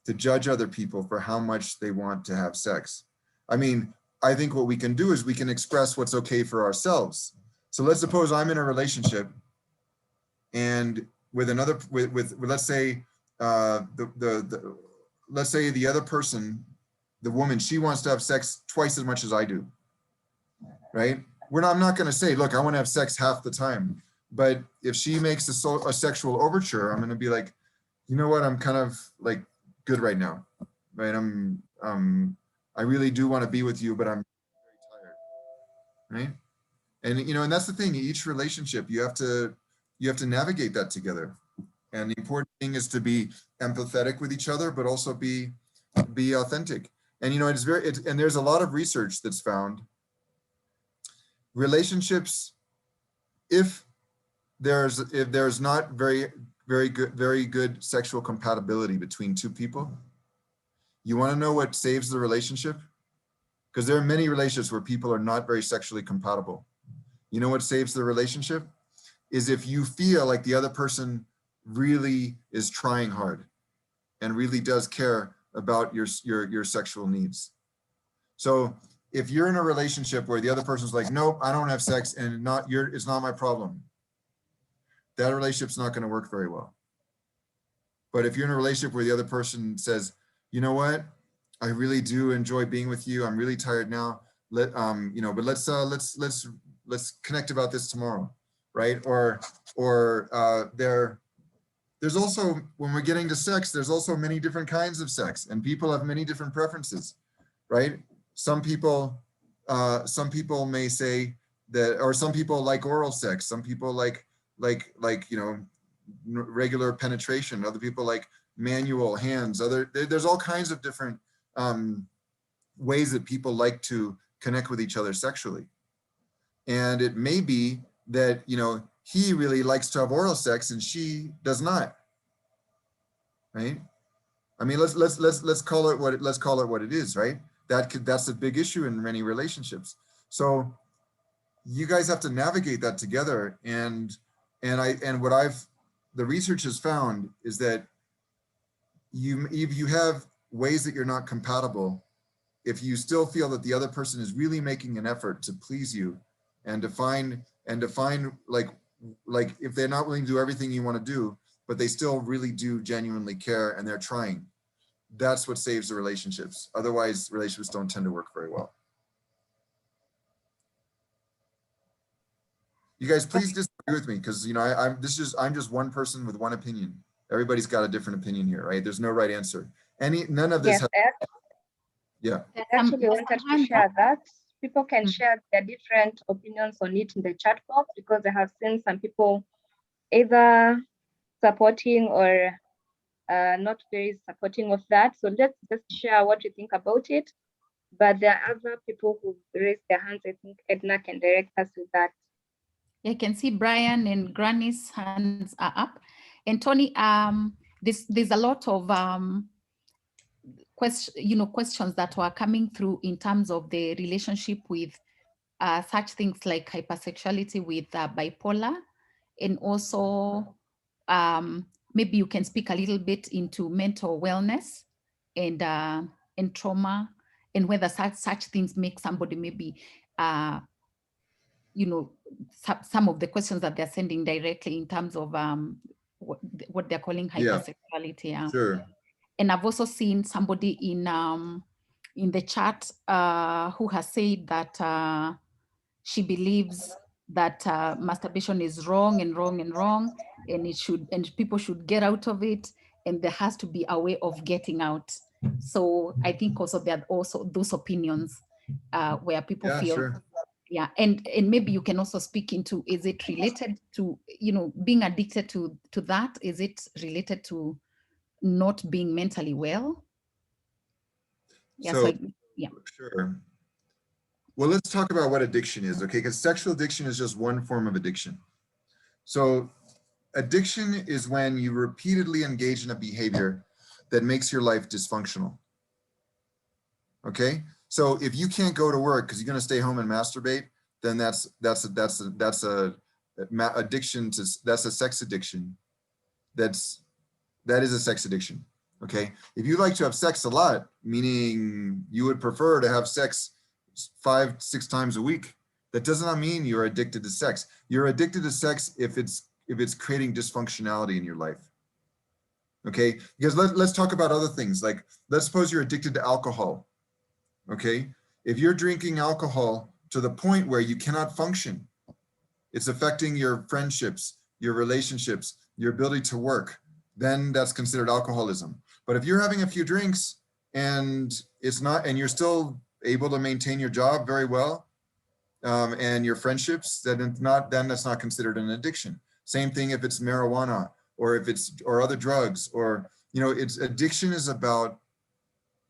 to judge other people for how much they want to have sex. I mean, I think what we can do is we can express what's okay for ourselves. So let's suppose I'm in a relationship and with another, let's say let's say the other person, the woman, she wants to have sex twice as much as I do, right? I'm not going to say, look, I want to have sex half the time. But if she makes a sexual overture, I'm going to be like, you know what? I'm kind of like good right now, right? I really do want to be with you, but I'm very tired, right? And and that's the thing. Each relationship, you have to navigate that together. And the important thing is to be empathetic with each other, but also be authentic. And and there's a lot of research that's found relationships, if there's not very good sexual compatibility between two people, you want to know what saves the relationship? Because there are many relationships where people are not very sexually compatible. You know what saves the relationship? Is if you feel like the other person really is trying hard and really does care about your sexual needs. So if you're in a relationship where the other person's like, nope, I don't have sex, and it's not my problem, that relationship's not going to work very well. But if you're in a relationship where the other person says, you know what, I really do enjoy being with you, I'm really tired now, but let's connect about this tomorrow, right? There's also, when we're getting to sex, there's also many different kinds of sex, and people have many different preferences, right? Some people may say that, or some people like oral sex, some people like regular penetration. Other people like manual hands. There's all kinds of different ways that people like to connect with each other sexually. And it may be that, you know, he really likes to have oral sex and she does not, right? I mean, let's call it what it is, right? That's a big issue in many relationships. So you guys have to navigate that together. And what the research has found is that if you have ways that you're not compatible, if you still feel that the other person is really making an effort to please you and to find like if they're not willing to do everything you want to do, but they still really do genuinely care and they're trying, that's what saves the relationships. Otherwise, relationships don't tend to work very well. You guys, please disagree with me, because, you know, I'm just one person with one opinion. Everybody's got a different opinion here, right? There's no right answer. None of this. Yes, Yeah. I actually wanted to share that. People can share their different opinions on it in the chat box, because I have seen some people either supporting or not very supporting of that. So let's just share what you think about it. But there are other people who raised their hands. I think Edna can direct us with that. I can see Brian and Granny's hands are up. And Tony, there's a lot of questions that were coming through in terms of the relationship with such things like hypersexuality with bipolar, and also maybe you can speak a little bit into mental wellness and trauma, and whether such things make somebody maybe some of the questions that they're sending directly in terms of what they're calling hypersexuality. Yeah, sure. And I've also seen somebody in the chat who has said that she believes that masturbation is wrong, and people should get out of it, and there has to be a way of getting out. So I think also there are also those opinions where people feel. Sure. Yeah, and maybe you can also speak into, is it related to, being addicted to that? Is it related to not being mentally well? Yeah, sure. Well, let's talk about what addiction is, okay? Because sexual addiction is just one form of addiction. So addiction is when you repeatedly engage in a behavior that makes your life dysfunctional. Okay? So if you can't go to work because you're going to stay home and masturbate, then that's a addiction to, that's a sex addiction. That is a sex addiction. Okay. If you like to have sex a lot, meaning you would prefer to have sex 5-6 times a week, that does not mean you're addicted to sex. You're addicted to sex if it's creating dysfunctionality in your life. Okay. Because let's talk about other things. Like, let's suppose you're addicted to alcohol. Okay, if you're drinking alcohol to the point where you cannot function, it's affecting your friendships, your relationships, your ability to work, then that's considered alcoholism. But if you're having a few drinks and it's not, and you're still able to maintain your job very well, and your friendships, then that's not considered an addiction. Same thing if it's marijuana or or other drugs, or, it's addiction is about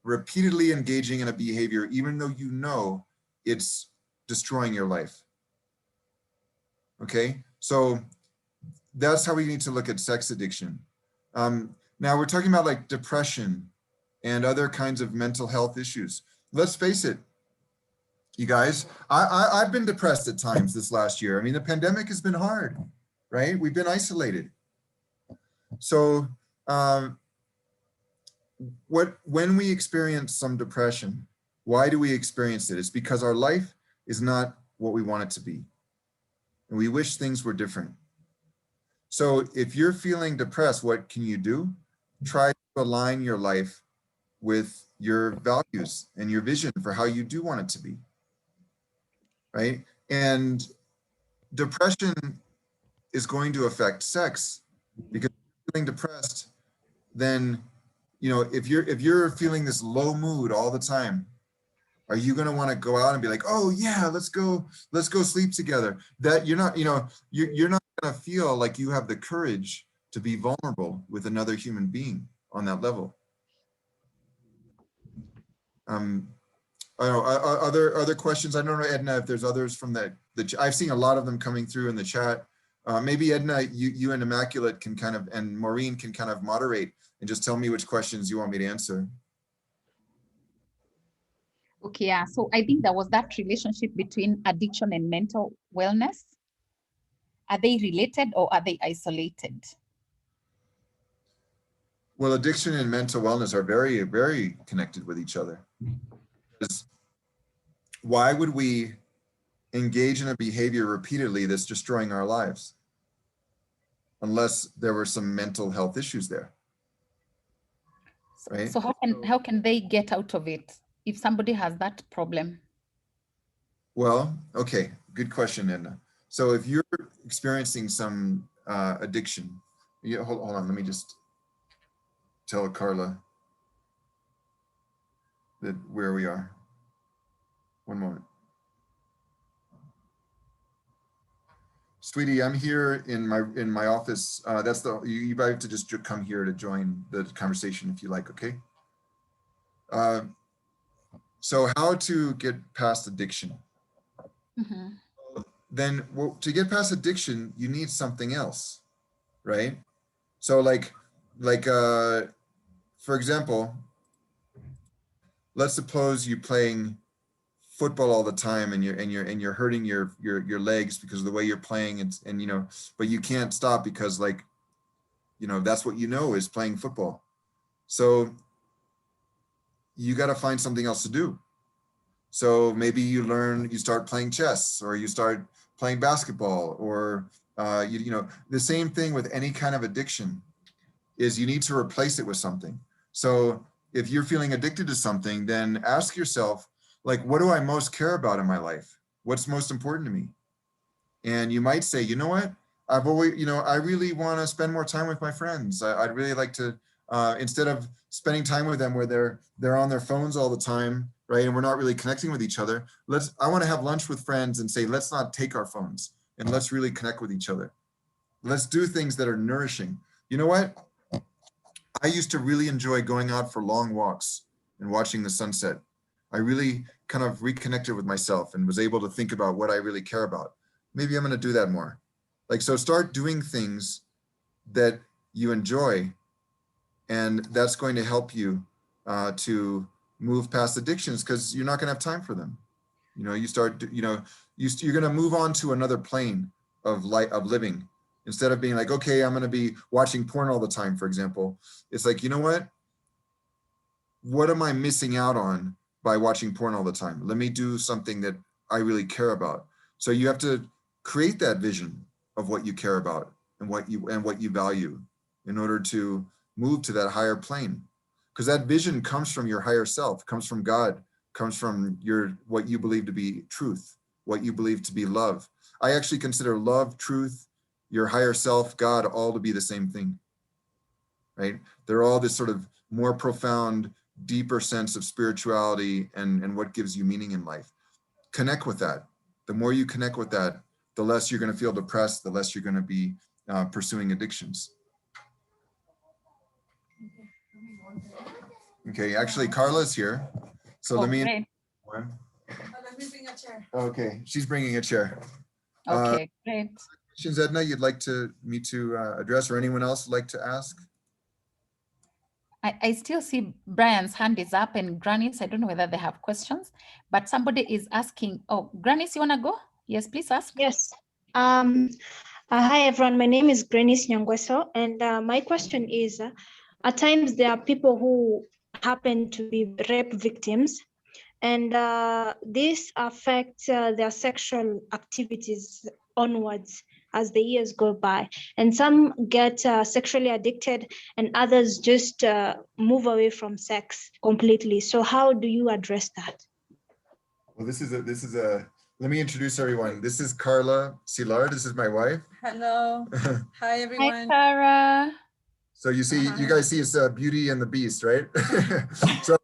repeatedly engaging in a behavior, even though you know it's destroying your life. Okay, so that's how we need to look at sex addiction. Now we're talking about like depression and other kinds of mental health issues. Let's face it, you guys, I've been depressed at times this last year. I mean, the pandemic has been hard, right? We've been isolated. So when we experience some depression, why do we experience it? It's because our life is not what we want it to be. And we wish things were different. So if you're feeling depressed, what can you do? Try to align your life with your values and your vision for how you do want it to be, right? And depression is going to affect sex, because if you're feeling depressed, then if you're feeling this low mood all the time, are you going to want to go out and be like, oh yeah, let's go sleep together? That you're not going to feel like you have the courage to be vulnerable with another human being on that level. I don't know, other questions? I don't know, Edna, if there's others from I've seen a lot of them coming through in the chat. Maybe Edna, you and Immaculate can kind of, and Maureen can kind of moderate and just tell me which questions you want me to answer. Okay, yeah. So I think there was that relationship between addiction and mental wellness. Are they related or are they isolated? Well, addiction and mental wellness are very, very connected with each other. Why would we engage in a behavior repeatedly that's destroying our lives? Unless there were some mental health issues there, right? So how can they get out of it if somebody has that problem? Well, okay, good question, Edna. So if you're experiencing some addiction, hold on, let me just tell Carla that where we are. One moment. Sweetie, I'm here in my office. That's you have to just come here to join the conversation if you like, okay? So how to get past addiction? Mm-hmm. Then to get past addiction, you need something else, right? So like for example, let's suppose you're playing football all the time and you're hurting your legs because of the way you're playing, and you know, but you can't stop because, like, you know, that's what you know is playing football. So you got to find something else to do. So maybe you start playing chess, or you start playing basketball, or you know, the same thing with any kind of addiction is you need to replace it with something. So if you're feeling addicted to something, then ask yourself, like, what do I most care about in my life? What's most important to me? And you might say, you know what? I've always, you know, I really want to spend more time with my friends. I'd really like to, instead of spending time with them where they're on their phones all the time, right? And we're not really connecting with each other. I want to have lunch with friends and say, let's not take our phones and let's really connect with each other. Let's do things that are nourishing. You know what? I used to really enjoy going out for long walks and watching the sunset. I really kind of reconnected with myself and was able to think about what I really care about. Maybe I'm going to do that more. Like, so start doing things that you enjoy, and that's going to help you to move past addictions, because you're not going to have time for them. You know, you start, you know, you're going to move on to another plane of living. Instead of being like, okay, I'm going to be watching porn all the time, for example. It's like, you know what? What am I missing out on by watching porn all the time? Let me do something that I really care about. So you have to create that vision of what you care about and what you value in order to move to that higher plane. Because that vision comes from your higher self, comes from God, comes from what you believe to be truth, what you believe to be love. I actually consider love, truth, your higher self, God, all to be the same thing, right? They're all this sort of more profound, deeper sense of spirituality and what gives you meaning in life. Connect with that. The more you connect with that, the less you're going to feel depressed, the less you're going to be pursuing addictions. Okay, actually, Carla's here. So let me bring a chair. Okay, she's bringing a chair. Okay, great. Questions, Edna, you'd like me to address, or anyone else like to ask? I still see Brian's hand is up, and Grannis, I don't know whether they have questions, but somebody is asking. Oh, Grannis, you want to go? Yes, please ask. Yes. Hi, everyone. My name is Grannis Nyangweso, and my question is, at times there are people who happen to be rape victims, and this affects their sexual activities onwards as the years go by, and some get sexually addicted, and others just move away from sex completely. So how do you address that? Well, this is a let me introduce everyone. This is Carla Silar. This is my wife. Hello. Hi, everyone. Hi, Cara. So you see, you guys see it's Beauty and the Beast, right? So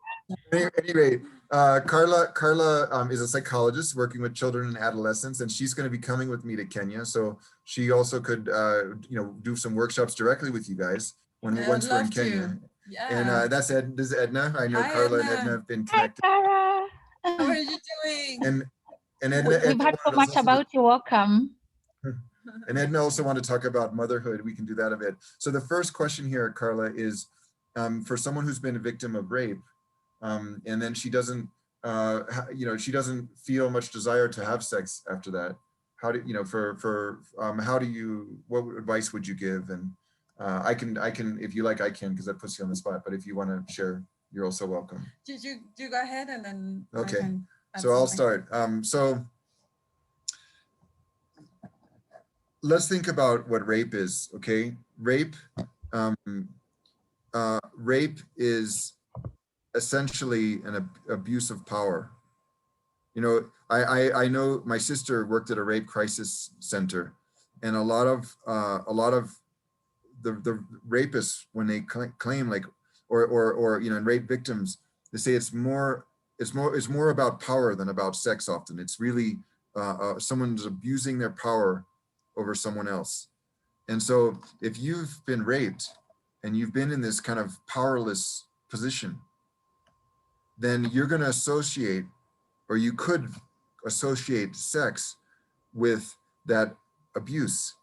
anyway, Carla is a psychologist working with children and adolescents, and she's going to be coming with me to Kenya. So she also could, do some workshops directly with you guys once we're in Kenya. Yeah. And this is Edna. I know Hi, Carla Edna. and Edna have been connected. How are you doing? And Edna, We've heard so much about you. Welcome. And Edna also wanted to talk about motherhood. We can do that a bit. So the first question here, Carla, is for someone who's been a victim of rape, and then she doesn't, she doesn't feel much desire to have sex after that. How do what advice would you give? And I can, if you like, I can, because that puts you on the spot. But if you want to share, you're also welcome. You go ahead, and then okay. I can add So I'll something. start. So let's think about what rape is. Okay, rape is essentially an abuse of power. You know, I know my sister worked at a rape crisis center, and a lot of the rapists, when they claim like, or and rape victims, they say it's more about power than about sex. Often it's really someone's abusing their power over someone else. And so if you've been raped and you've been in this kind of powerless position, then you're going to associate, or you could associate sex with that abuse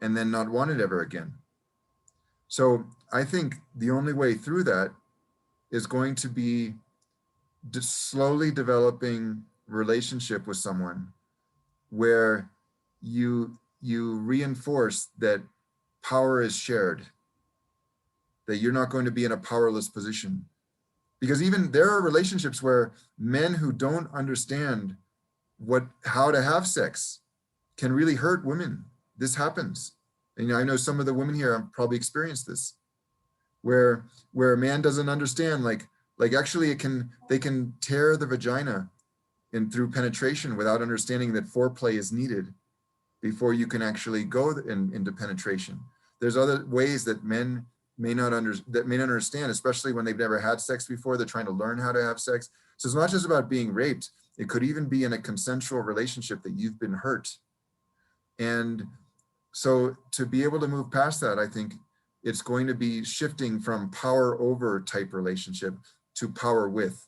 and then not want it ever again. So I think the only way through that is going to be slowly developing relationship with someone where you reinforce that power is shared, that you're not going to be in a powerless position. Because even there are relationships where men who don't understand how to have sex can really hurt women. This happens. And I know some of the women here have probably experienced this, where a man doesn't understand, like actually they can tear the vagina through penetration without understanding that foreplay is needed before you can actually go into penetration. There's other ways that men may not understand, especially when they've never had sex before. They're trying to learn how to have sex. So it's not just about being raped. It could even be in a consensual relationship that you've been hurt. And so to be able to move past that, I think it's going to be shifting from power over type relationship to power with,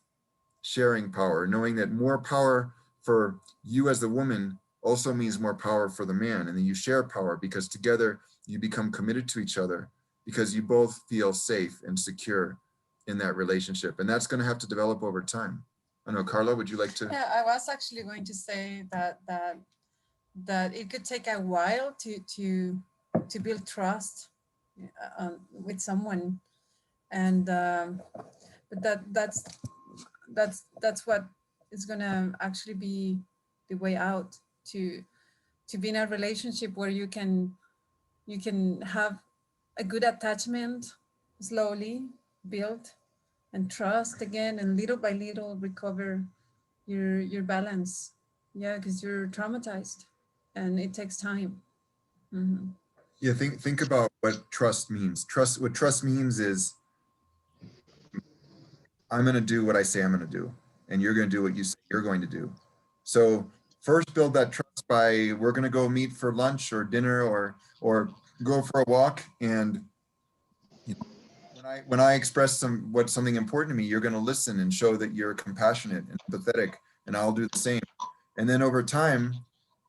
sharing power, knowing that more power for you as the woman also means more power for the man. And then you share power because together you become committed to each other because you both feel safe and secure in that relationship. And that's going to have to develop over time. I know, Carla, would you like to? Yeah, I was actually going to say that it could take a while to build trust with someone, and but that's what is gonna actually be the way out to be in a relationship where you can have a good attachment, slowly build, and trust again, and little by little recover your balance. Yeah, because you're traumatized and it takes time. Mm-hmm. Yeah, think about what trust means. What trust means is, I'm going to do what I say I'm going to do, and you're going to do what you say you're going to do. So first build that trust by, we're going to go meet for lunch or dinner or go for a walk. And when I express something important to me, you're going to listen and show that you're compassionate and empathetic, and I'll do the same. And then over time,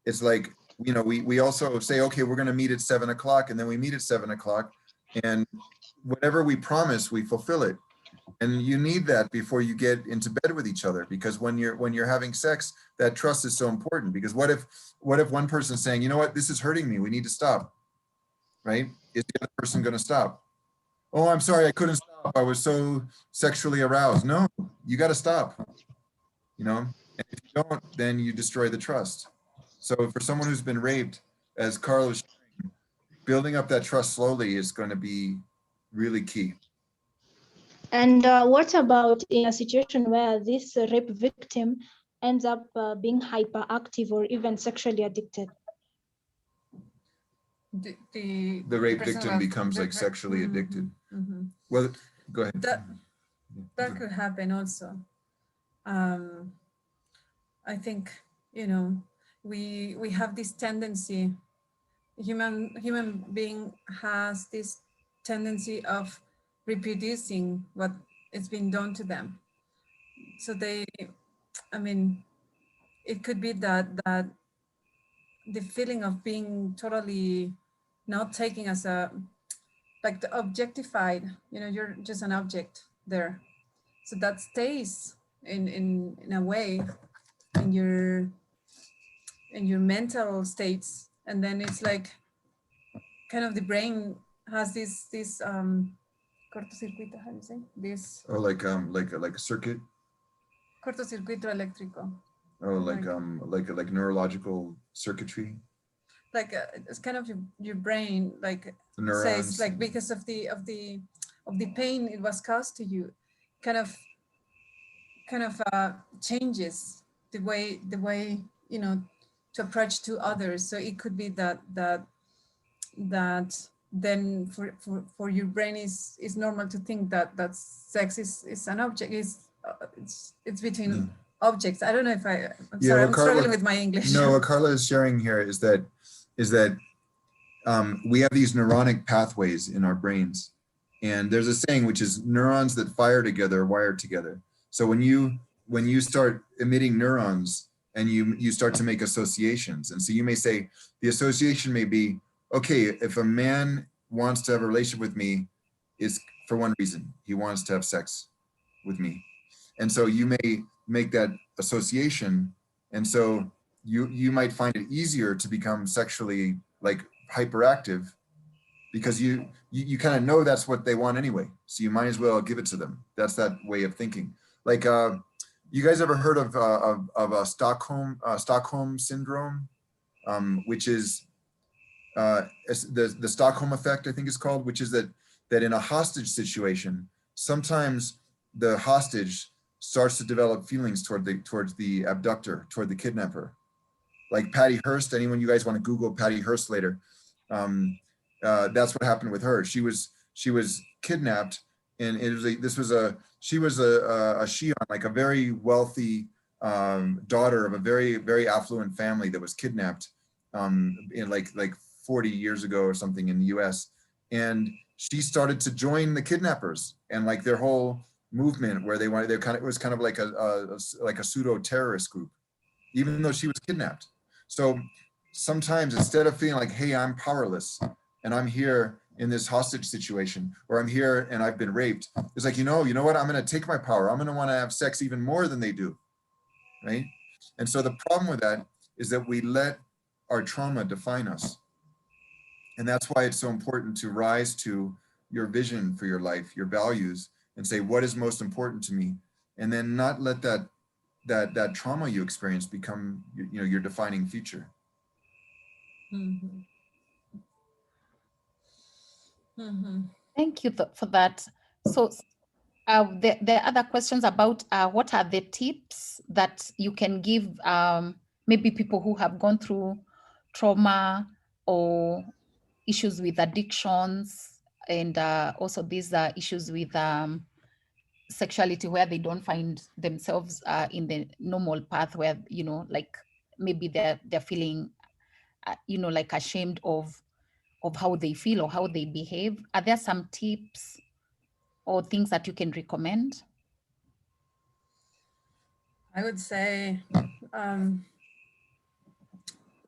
it's like, we also say, okay, we're going to meet at 7 o'clock, and then we meet at 7 o'clock, and whatever we promise, we fulfill it. And you need that before you get into bed with each other, because when you're having sex, that trust is so important. Because what if one person's saying, you know what, this is hurting me, we need to stop, right? Is the other person going to stop? Oh, I'm sorry, I couldn't stop, I was so sexually aroused. No, you got to stop, and if you don't, then you destroy the trust. So for someone who's been raped, as Carl was sharing, building up that trust slowly is going to be really key. And what about in a situation where this rape victim ends up being hyperactive or even sexually addicted? The rape victim becomes like sexually addicted. Mm-hmm. Well, go ahead. That could happen also. I think, you know, we have this tendency, human being has this tendency of reproducing what is being done to them. So they, I mean, it could be that the feeling of being totally not taken as a, like the objectified, you know, you're just an object there. So that stays in a way in your mental states. And then it's like kind of the brain has this cortocircuito, how do you say? This like a circuit. cortocircuito eléctrico. Oh, like neurological circuitry. Like it's kind of your brain, like The neurons. says, like because of the pain it was caused to you, kind of changes the way, you know, to approach to others. So it could be that then for your brain is normal to think that sex is an object, it's between objects. I don't know if I'm sorry, I'm struggling with my English. No, what Carla is sharing here is that we have these neuronic pathways in our brains, and there's a saying which is neurons that fire together are wired together. So when you start emitting neurons and you start to make associations, and so you may say the association may be, okay, if a man wants to have a relationship with me, it's for one reason, he wants to have sex with me. And so you may make that association, and so you might find it easier to become sexually like hyperactive because you kind of know that's what they want anyway, so you might as well give it to them. That's that way of thinking. Like you guys ever heard of a Stockholm syndrome, which is the Stockholm effect, I think it's called, which is that in a hostage situation, sometimes the hostage starts to develop feelings towards the abductor, toward the kidnapper. Like Patty Hearst, anyone you guys want to Google Patty Hearst later, that's what happened with her. She was kidnapped, and she was a Shion, like a very wealthy daughter of a very, very affluent family that was kidnapped in like 40 years ago or something in the US. And she started to join the kidnappers and like their whole movement where it was kind of like a pseudo terrorist group, even though she was kidnapped. So sometimes instead of feeling like, hey, I'm powerless and I'm here in this hostage situation, or I'm here and I've been raped, it's like, you know what, I'm going to take my power. I'm going to want to have sex even more than they do, right? And so the problem with that is that we let our trauma define us. And that's why it's so important to rise to your vision for your life, your values, and say, what is most important to me? And then not let that trauma you experience become, your defining feature. Mm-hmm. Mm-hmm. Thank you for that. So the other questions about what are the tips that you can give maybe people who have gone through trauma or issues with addictions, and also these issues with sexuality where they don't find themselves in the normal path, where like maybe they're feeling like ashamed of how they feel or how they behave. Are there some tips or things that you can recommend? I would say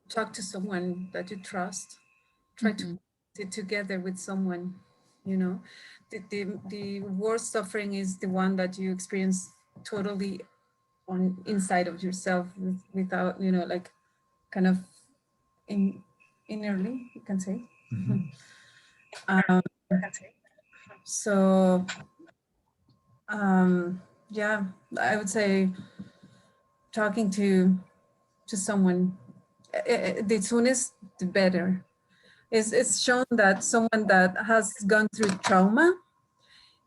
talk to someone that you trust. Try to sit together with someone. The worst suffering is the one that you experience totally on inside of yourself without, like kind of innerly, you can say. So yeah, I would say talking to someone, the soonest the better. It's shown that someone that has gone through trauma,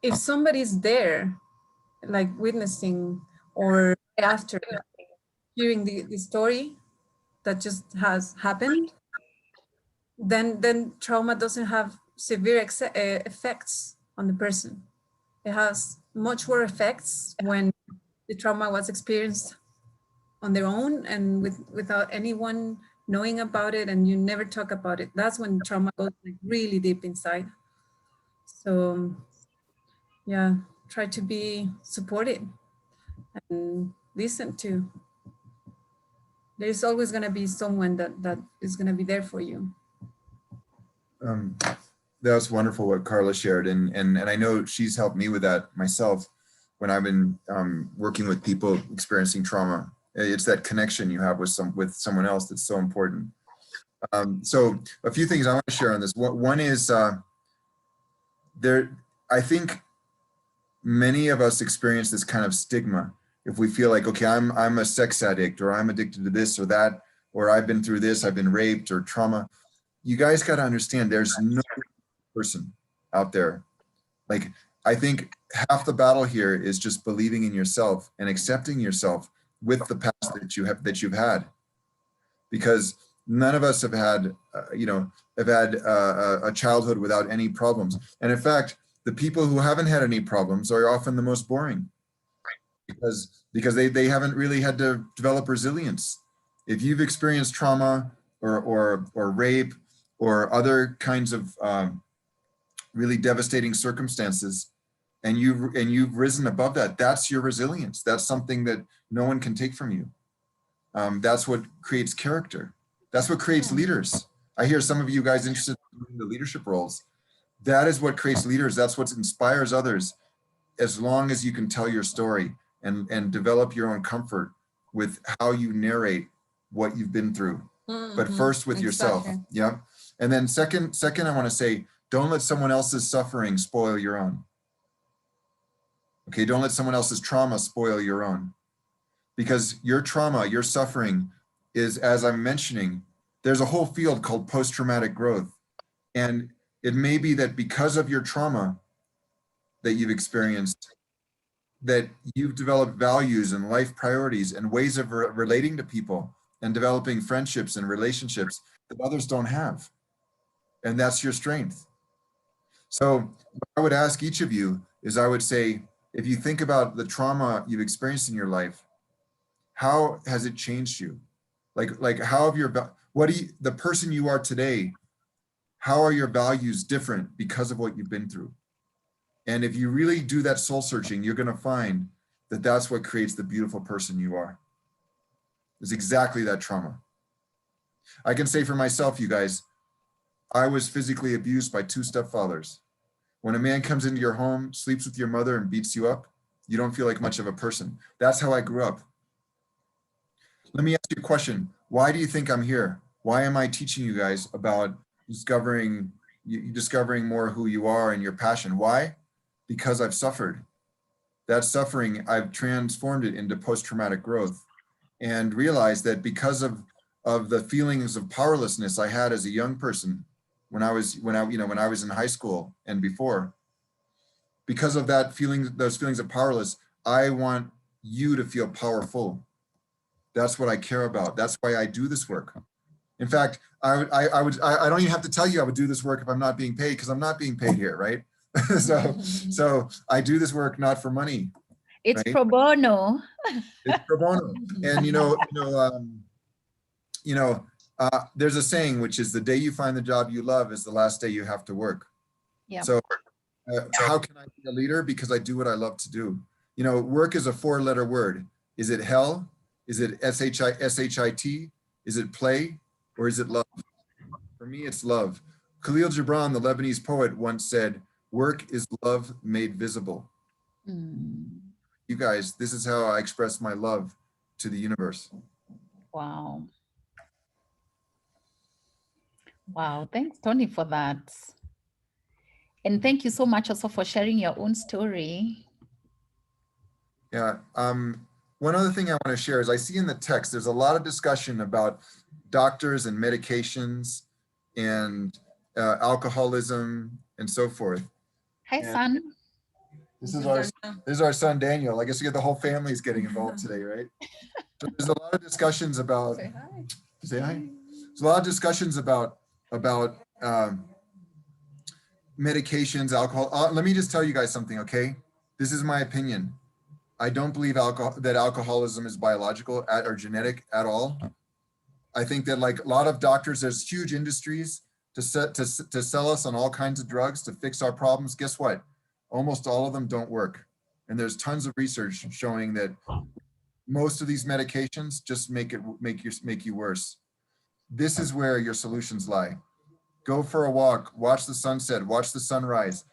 if somebody's there, like witnessing or after hearing the story that just has happened, then trauma doesn't have severe effects on the person. It has much more effects when the trauma was experienced on their own and without anyone knowing about it, and you never talk about it, that's when trauma goes like really deep inside. So yeah, try to be supported and listen to. There's always going to be someone that is going to be there for you. That was wonderful what Carla shared, and I know she's helped me with that myself when I've been working with people experiencing trauma. It's that connection you have with someone else that's so important. So a few things I want to share on this. One is I think many of us experience this kind of stigma. If we feel like, okay, I'm a sex addict, or I'm addicted to this or that, or I've been through this, I've been raped or trauma. You guys got to understand there's no person out there. Like, I think half the battle here is just believing in yourself and accepting yourself with the past that you've had, because none of us have had a childhood without any problems. And in fact, the people who haven't had any problems are often the most boring, because they haven't really had to develop resilience. If you've experienced trauma or rape or other kinds of really devastating circumstances, and you've risen above that, that's your resilience. That's something that no one can take from you. That's what creates character. That's what creates leaders. I hear some of you guys interested in the leadership roles. That is what creates leaders. That's what inspires others, as long as you can tell your story and develop your own comfort with how you narrate what you've been through. But first with yourself. Yeah. And then second, I want to say, don't let someone else's suffering spoil your own. Okay, don't let someone else's trauma spoil your own. Because your trauma, your suffering is, as I'm mentioning, there's a whole field called post-traumatic growth. And it may be that because of your trauma that you've experienced, that you've developed values and life priorities and ways of relating to people and developing friendships and relationships that others don't have. And that's your strength. So what I would ask each of you is, I would say, if you think about the trauma you've experienced in your life, how has it changed you? Like how have the person you are today, how are your values different because of what you've been through? And if you really do that soul searching, you're going to find that that's what creates the beautiful person you are. It's exactly that trauma. I can say for myself, you guys, I was physically abused by 2 stepfathers. When a man comes into your home, sleeps with your mother, and beats you up, you don't feel like much of a person. That's how I grew up. Let me ask you a question. Why do you think I'm here? Why am I teaching you guys about discovering more who you are and your passion? Why? Because I've suffered. That suffering, I've transformed it into post-traumatic growth, and realized that because of the feelings of powerlessness I had as a young person when I was in high school and before, because of those feelings of powerless, I want you to feel powerful. That's what I care about. That's why I do this work. In fact, I don't even have to tell you I would do this work if I'm not being paid, because I'm not being paid here, right? so I do this work not for money. It's right? pro bono. It's pro bono. And there's a saying, which is, the day you find the job you love is the last day you have to work. Yeah. So how can I be a leader? Because I do what I love to do. Work is a 4-letter word. Is it hell? Is it S-H-I-T? Is it play? Or is it love? For me, it's love. Khalil Gibran, the Lebanese poet, once said, work is love made visible. You guys, this is how I express my love to the universe. Wow. Wow, thanks, Tony, for that. And thank you so much also for sharing your own story. Yeah. One other thing I want to share is, I see in the text, there's a lot of discussion about doctors and medications and alcoholism and so forth. Hi, son. This is our son, Daniel. I guess we get the whole family is getting involved today, right? So there's a lot of discussions about, say hi. There's a lot of discussions about medications, alcohol. Let me just tell you guys something, okay? This is my opinion. I don't believe that alcoholism is biological or genetic at all. I think that like a lot of doctors, there's huge industries to sell us on all kinds of drugs to fix our problems. Guess what? Almost all of them don't work. And there's tons of research showing that most of these medications just make you worse. This is where your solutions lie. Go for a walk, watch the sunset, watch the sunrise.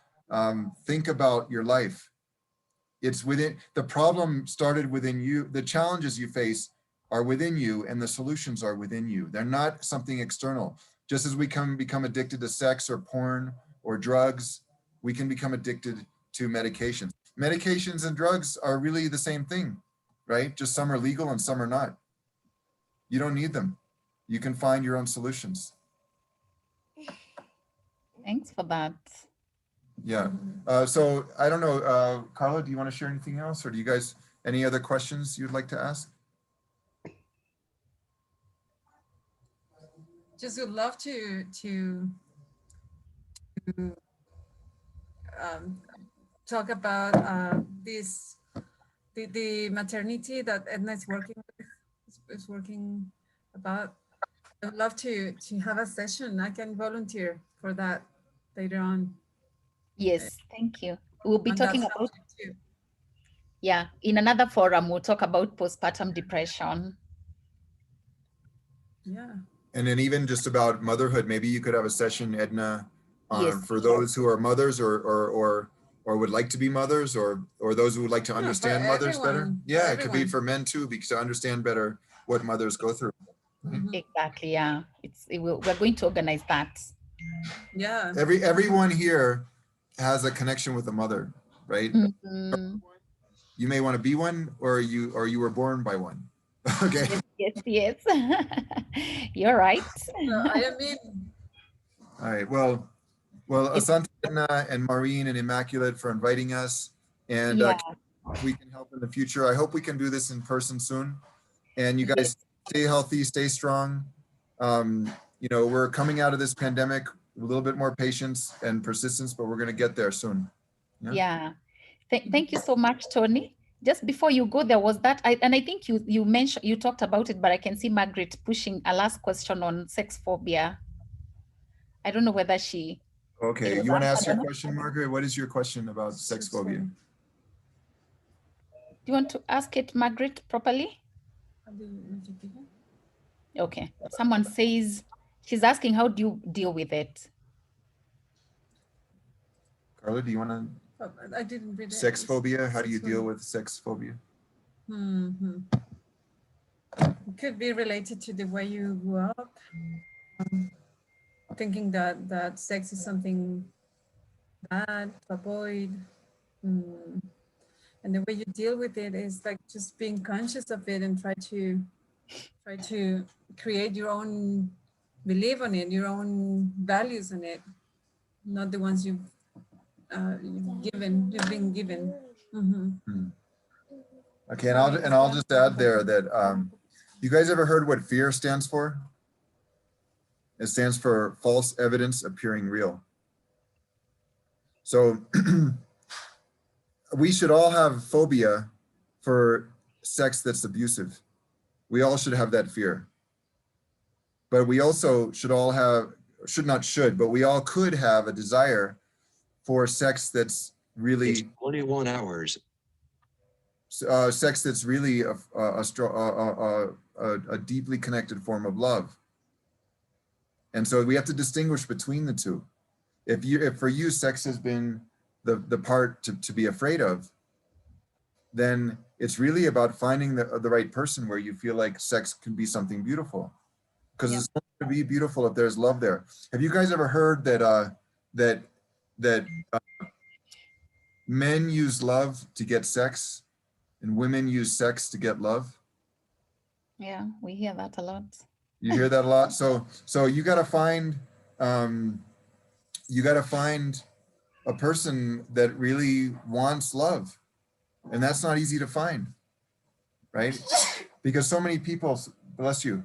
Think about your life. It's within, the problem started within you. The challenges you face are within you and the solutions are within you. They're not something external. Just as we can become addicted to sex or porn or drugs, we can become addicted to medications. Medications and drugs are really the same thing, right? Just some are legal and some are not. You don't need them. You can find your own solutions. Thanks for that. Yeah. So I don't know, Carla, do you want to share anything else, or do you guys, any other questions you'd like to ask? Just would love to talk about the maternity that Edna is working about. I would love to have a session. I can volunteer for that later on. Yes, thank you. We'll be And talking that's about, something too. yeah, in another forum, we'll talk about postpartum depression. Yeah. And then even just about motherhood, maybe you could have a session, Edna, Yes. for those who are mothers or would like to be mothers, or those who would like to understand mothers better. everyone, Yeah, for it could be everyone. for men too, because to understand better what mothers go through. Exactly, yeah. We're going to organize that. Yeah. Everyone here has a connection with a mother, right? Mhm. You may want to be one, or you were born by one. Okay. Yes. You're right. I mean, All right. Well, Asante and Maureen and Immaculate for inviting us, and Yeah. we can help in the future. I hope we can do this in person soon. And you guys stay healthy, stay strong. You know, we're coming out of this pandemic with a little bit more patience and persistence, but we're going to get there soon. Yeah. Thank you so much, Tony. Just before you go, there was that, and I think you mentioned, you talked about it, but I can see Margaret pushing a last question on sex phobia. I don't know whether she. Okay. was You want to ask answered your or not. question, Margaret? What is your question about sex phobia? Do you want to ask it, Margaret, properly? Okay. Someone says, she's asking, how do you deal with it? Carla, do you want to? I didn't read it. Sex phobia? How do you deal with sex phobia? It could be related to the way you grew up, thinking that sex is something bad to avoid, and the way you deal with it is like just being conscious of it and try to create your own belief on it, your own values on it, not the ones you've been given. Okay, and I'll just add there that you guys ever heard what fear stands for? It stands for false evidence appearing real. So we should all have phobia for sex that's abusive. We all should have that fear. But we also should all have, but we all could have a desire for sex that's really It's 21 hours. Sex that's really a deeply connected form of love. And so we have to distinguish between the two. If for you sex has been the part to be afraid of, then it's really about finding the right person where you feel like sex can be something beautiful. Because it's going to be beautiful if there's love there. Have you guys ever heard that men use love to get sex and women use sex to get love? Yeah, we hear that a lot. You hear that a lot. So you got to find a person that really wants love, and that's not easy to find, right? Because so many people, bless you,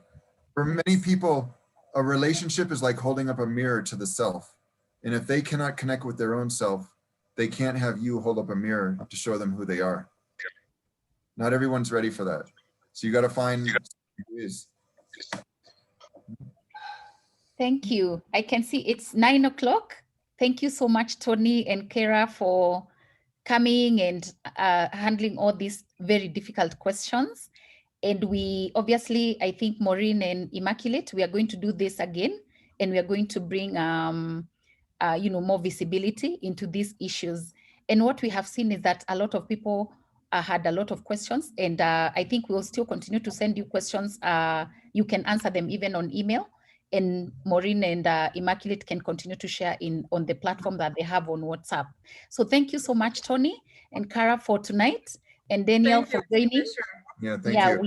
for many people, a relationship is like holding up a mirror to the self, and if they cannot connect with their own self, they can't have you hold up a mirror to show them who they are. Not everyone's ready for that. So you got to find who is. Thank you. I can see it's 9 o'clock. Thank you so much, Tony and Kara, for coming and handling all these very difficult questions. And we obviously, I think Maureen and Immaculate, we are going to do this again, and we are going to bring more visibility into these issues. And what we have seen is that a lot of people had a lot of questions, and I think we'll still continue to send you questions. You can answer them even on email, and Maureen and Immaculate can continue to share on the platform that they have on WhatsApp. So thank you so much, Tony and Kara, for tonight, and Daniel for joining. Yeah, thank you.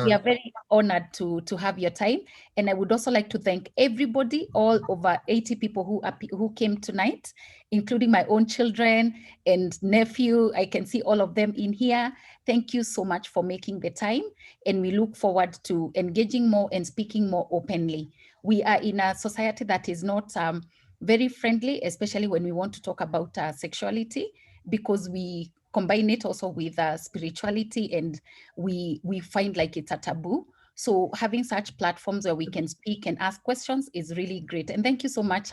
We are very honored to have your time. And I would also like to thank everybody, all over 80 people who came tonight, including my own children and nephew. I can see all of them in here. Thank you so much for making the time. And we look forward to engaging more and speaking more openly. We are in a society that is not very friendly, especially when we want to talk about sexuality, because we combine it also with spirituality, and we find like it's a taboo. So having such platforms where we can speak and ask questions is really great. And thank you so much,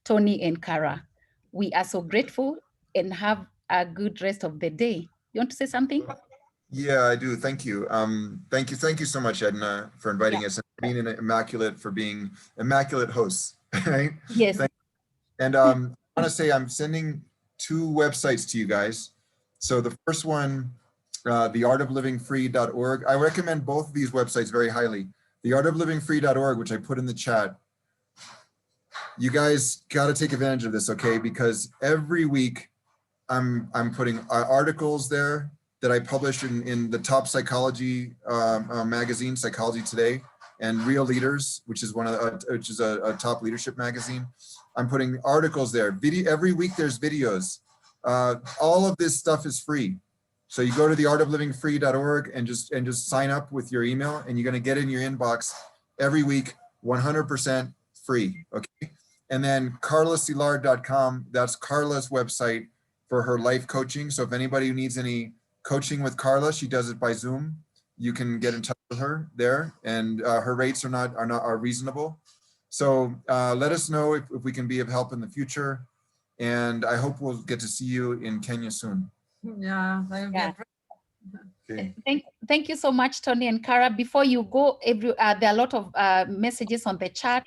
Tony and Kara. We are so grateful, and have a good rest of the day. You want to say something? Yeah, I do. Thank you. Thank you so much, Edna, for inviting us, and being Immaculate for being immaculate hosts. Right? Yes. And I want to say I'm sending 2 websites to you guys. So the first one, theartoflivingfree.org. I recommend both of these websites very highly. Theartoflivingfree.org, which I put in the chat. You guys got to take advantage of this, okay? Because every week I'm putting articles there that I published in the top psychology magazine, Psychology Today, and Real Leaders, which is a top leadership magazine. I'm putting articles there. Every week there's videos. All of this stuff is free. So you go to theartoflivingfree.org and just sign up with your email, and you're going to get in your inbox every week, 100% free. Okay. And then carlasilard.com, that's Carla's website for her life coaching. So if anybody who needs any coaching with Carla, she does it by Zoom. You can get in touch with her there, and her rates are reasonable. So let us know if we can be of help in the future. And I hope we'll get to see you in Kenya soon. Yeah, that would be Okay. Thank you so much, Tony and Kara. Before you go, there are a lot of messages on the chat.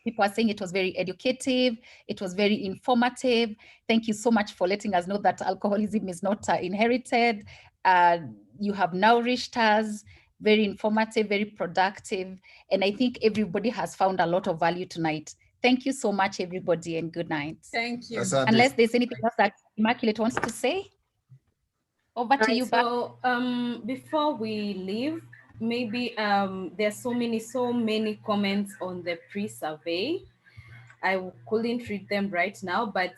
People are saying it was very educative, it was very informative. Thank you so much for letting us know that alcoholism is not inherited. You have nourished us, very informative, very productive. And I think everybody has found a lot of value tonight. Thank you so much, everybody, and good night. Thank you. Unless there's anything else that Immaculate wants to say. Over to you, So before we leave, maybe there's so many comments on the pre-survey. I couldn't read them right now, but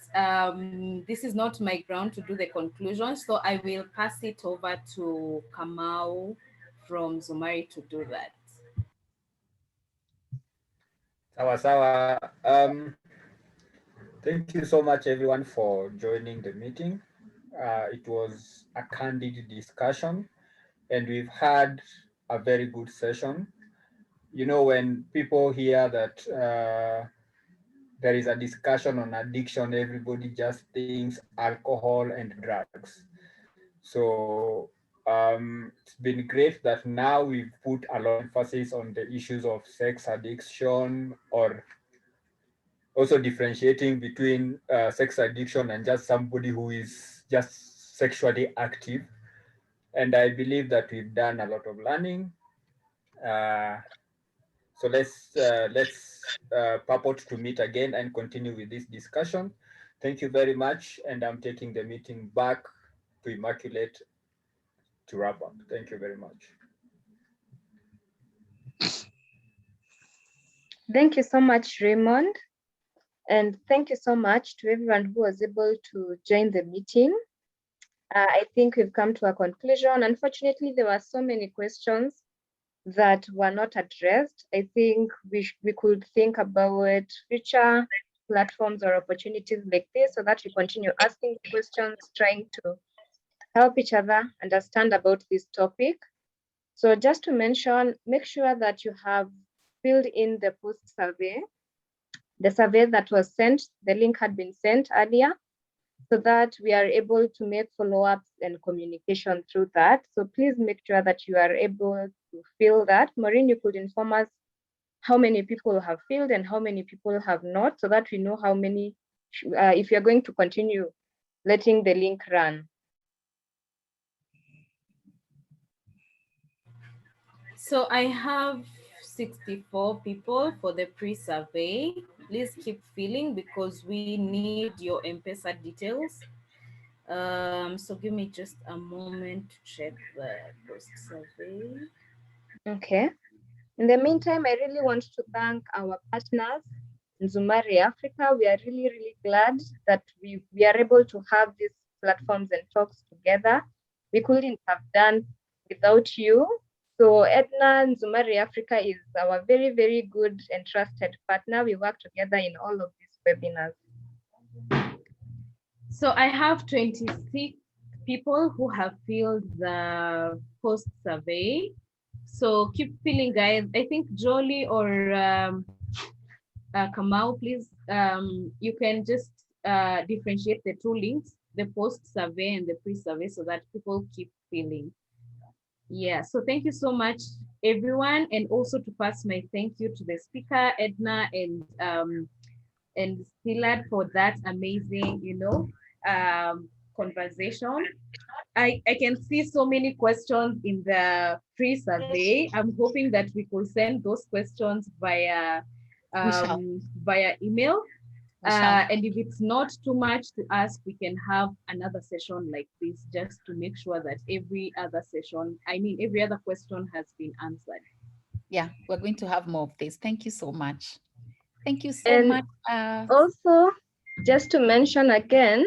this is not my ground to do the conclusion. So I will pass it over to Kamau from Zumari to do that. Sawa. Thank you so much, everyone, for joining the meeting. It was a candid discussion, and we've had a very good session. You know, when people hear that there is a discussion on addiction, everybody just thinks alcohol and drugs. So it's been great that now we've put a lot of emphasis on the issues of sex addiction, or also differentiating between sex addiction and just somebody who is just sexually active. And I believe that we've done a lot of learning. So let's purport to meet again and continue with this discussion. Thank you very much. And I'm taking the meeting back to Immaculate to wrap up. Thank you very much. Thank you so much, Raymond. And thank you so much to everyone who was able to join the meeting. I think we've come to a conclusion. Unfortunately, there were so many questions that were not addressed. I think we could think about future platforms or opportunities like this, so that we continue asking questions, trying to help each other understand about this topic. So just to mention, make sure that you have filled in the post survey, the survey that was sent, the link had been sent earlier, so that we are able to make follow-ups and communication through that. So please make sure that you are able to fill that. Maureen, you could inform us how many people have filled and how many people have not, so that we know how many, if you're going to continue letting the link run. So I have 64 people for the pre-survey. Please keep filling because we need your M-Pesa details. So give me just a moment to check the post-survey. Okay. In the meantime, I really want to thank our partners, Nzumari Africa. We are really, really glad that we are able to have these platforms and talks together. We couldn't have done without you. So Edna, Nzumari Africa is our very, very good and trusted partner. We work together in all of these webinars. So I have 26 people who have filled the post survey. So keep filling, guys. I think Jolie or Kamau, please, you can just differentiate the two links, the post survey and the pre-survey, so that people keep filling. Yeah, so thank you so much, everyone. And also to pass my thank you to the speaker, Edna and Szilard, for that amazing, conversation. I can see so many questions in the pre-survey. I'm hoping that we could send those questions via email. And if it's not too much to ask, we can have another session like this, just to make sure that every other question has been answered. Yeah, we're going to have more of this. Thank you so much. Thank you so much. Also, just to mention again,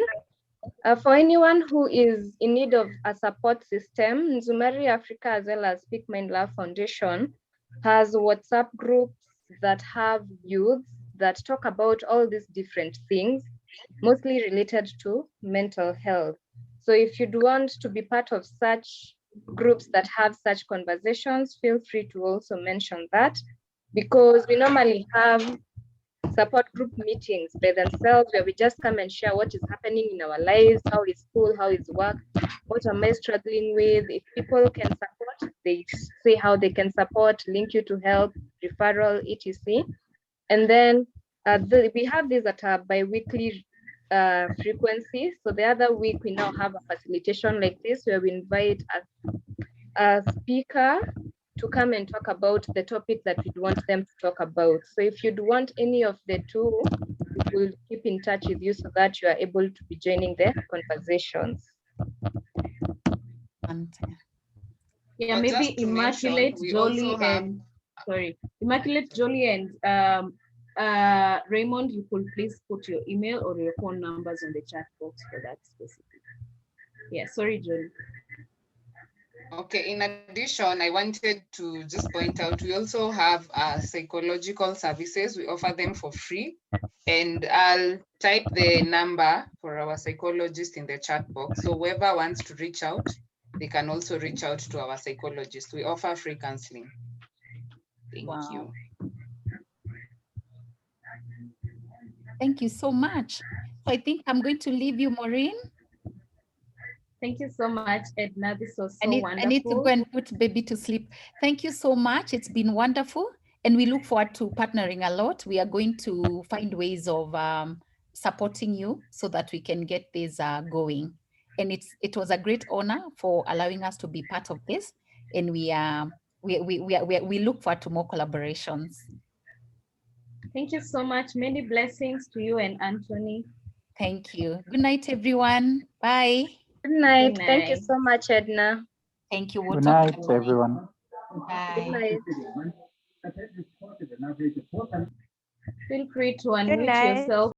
for anyone who is in need of a support system, Nzumari Africa as well as Speak Mind Love Foundation has WhatsApp groups that have youth that talk about all these different things, mostly related to mental health. So if you'd want to be part of such groups that have such conversations, feel free to also mention that, because we normally have support group meetings by themselves where we just come and share what is happening in our lives, how is school, how is work, what am I struggling with. If people can support, they say how they can support, link you to help, referral, etc. And then we have these at a bi-weekly frequency. So the other week we now have a facilitation like this where we invite a speaker to come and talk about the topic that we'd want them to talk about. So if you'd want any of the two, we'll keep in touch with you so that you are able to be joining the conversations. Yeah, maybe Immaculate, Jolie, and Immaculate, Jolie, and Raymond, you could please put your email or your phone numbers on the chat box for that specific. Yeah, sorry, Jolie. Okay, in addition, I wanted to just point out, we also have psychological services. We offer them for free. And I'll type the number for our psychologist in the chat box. So whoever wants to reach out, they can also reach out to our psychologist. We offer free counseling. Thank you. Thank you so much. So I think I'm going to leave you, Maureen. Thank you so much, Edna. This was so wonderful. I need to go and put baby to sleep. Thank you so much. It's been wonderful. And we look forward to partnering a lot. We are going to find ways of supporting you so that we can get this going. And it was a great honor for allowing us to be part of this. And we look forward to more collaborations. Thank you so much. Many blessings to you and Anthony. Thank you. Good night, everyone. Bye. Good night. Thank you so much, Edna. Thank you. Good night, everyone. Bye. Good night. Feel free to unmute yourself.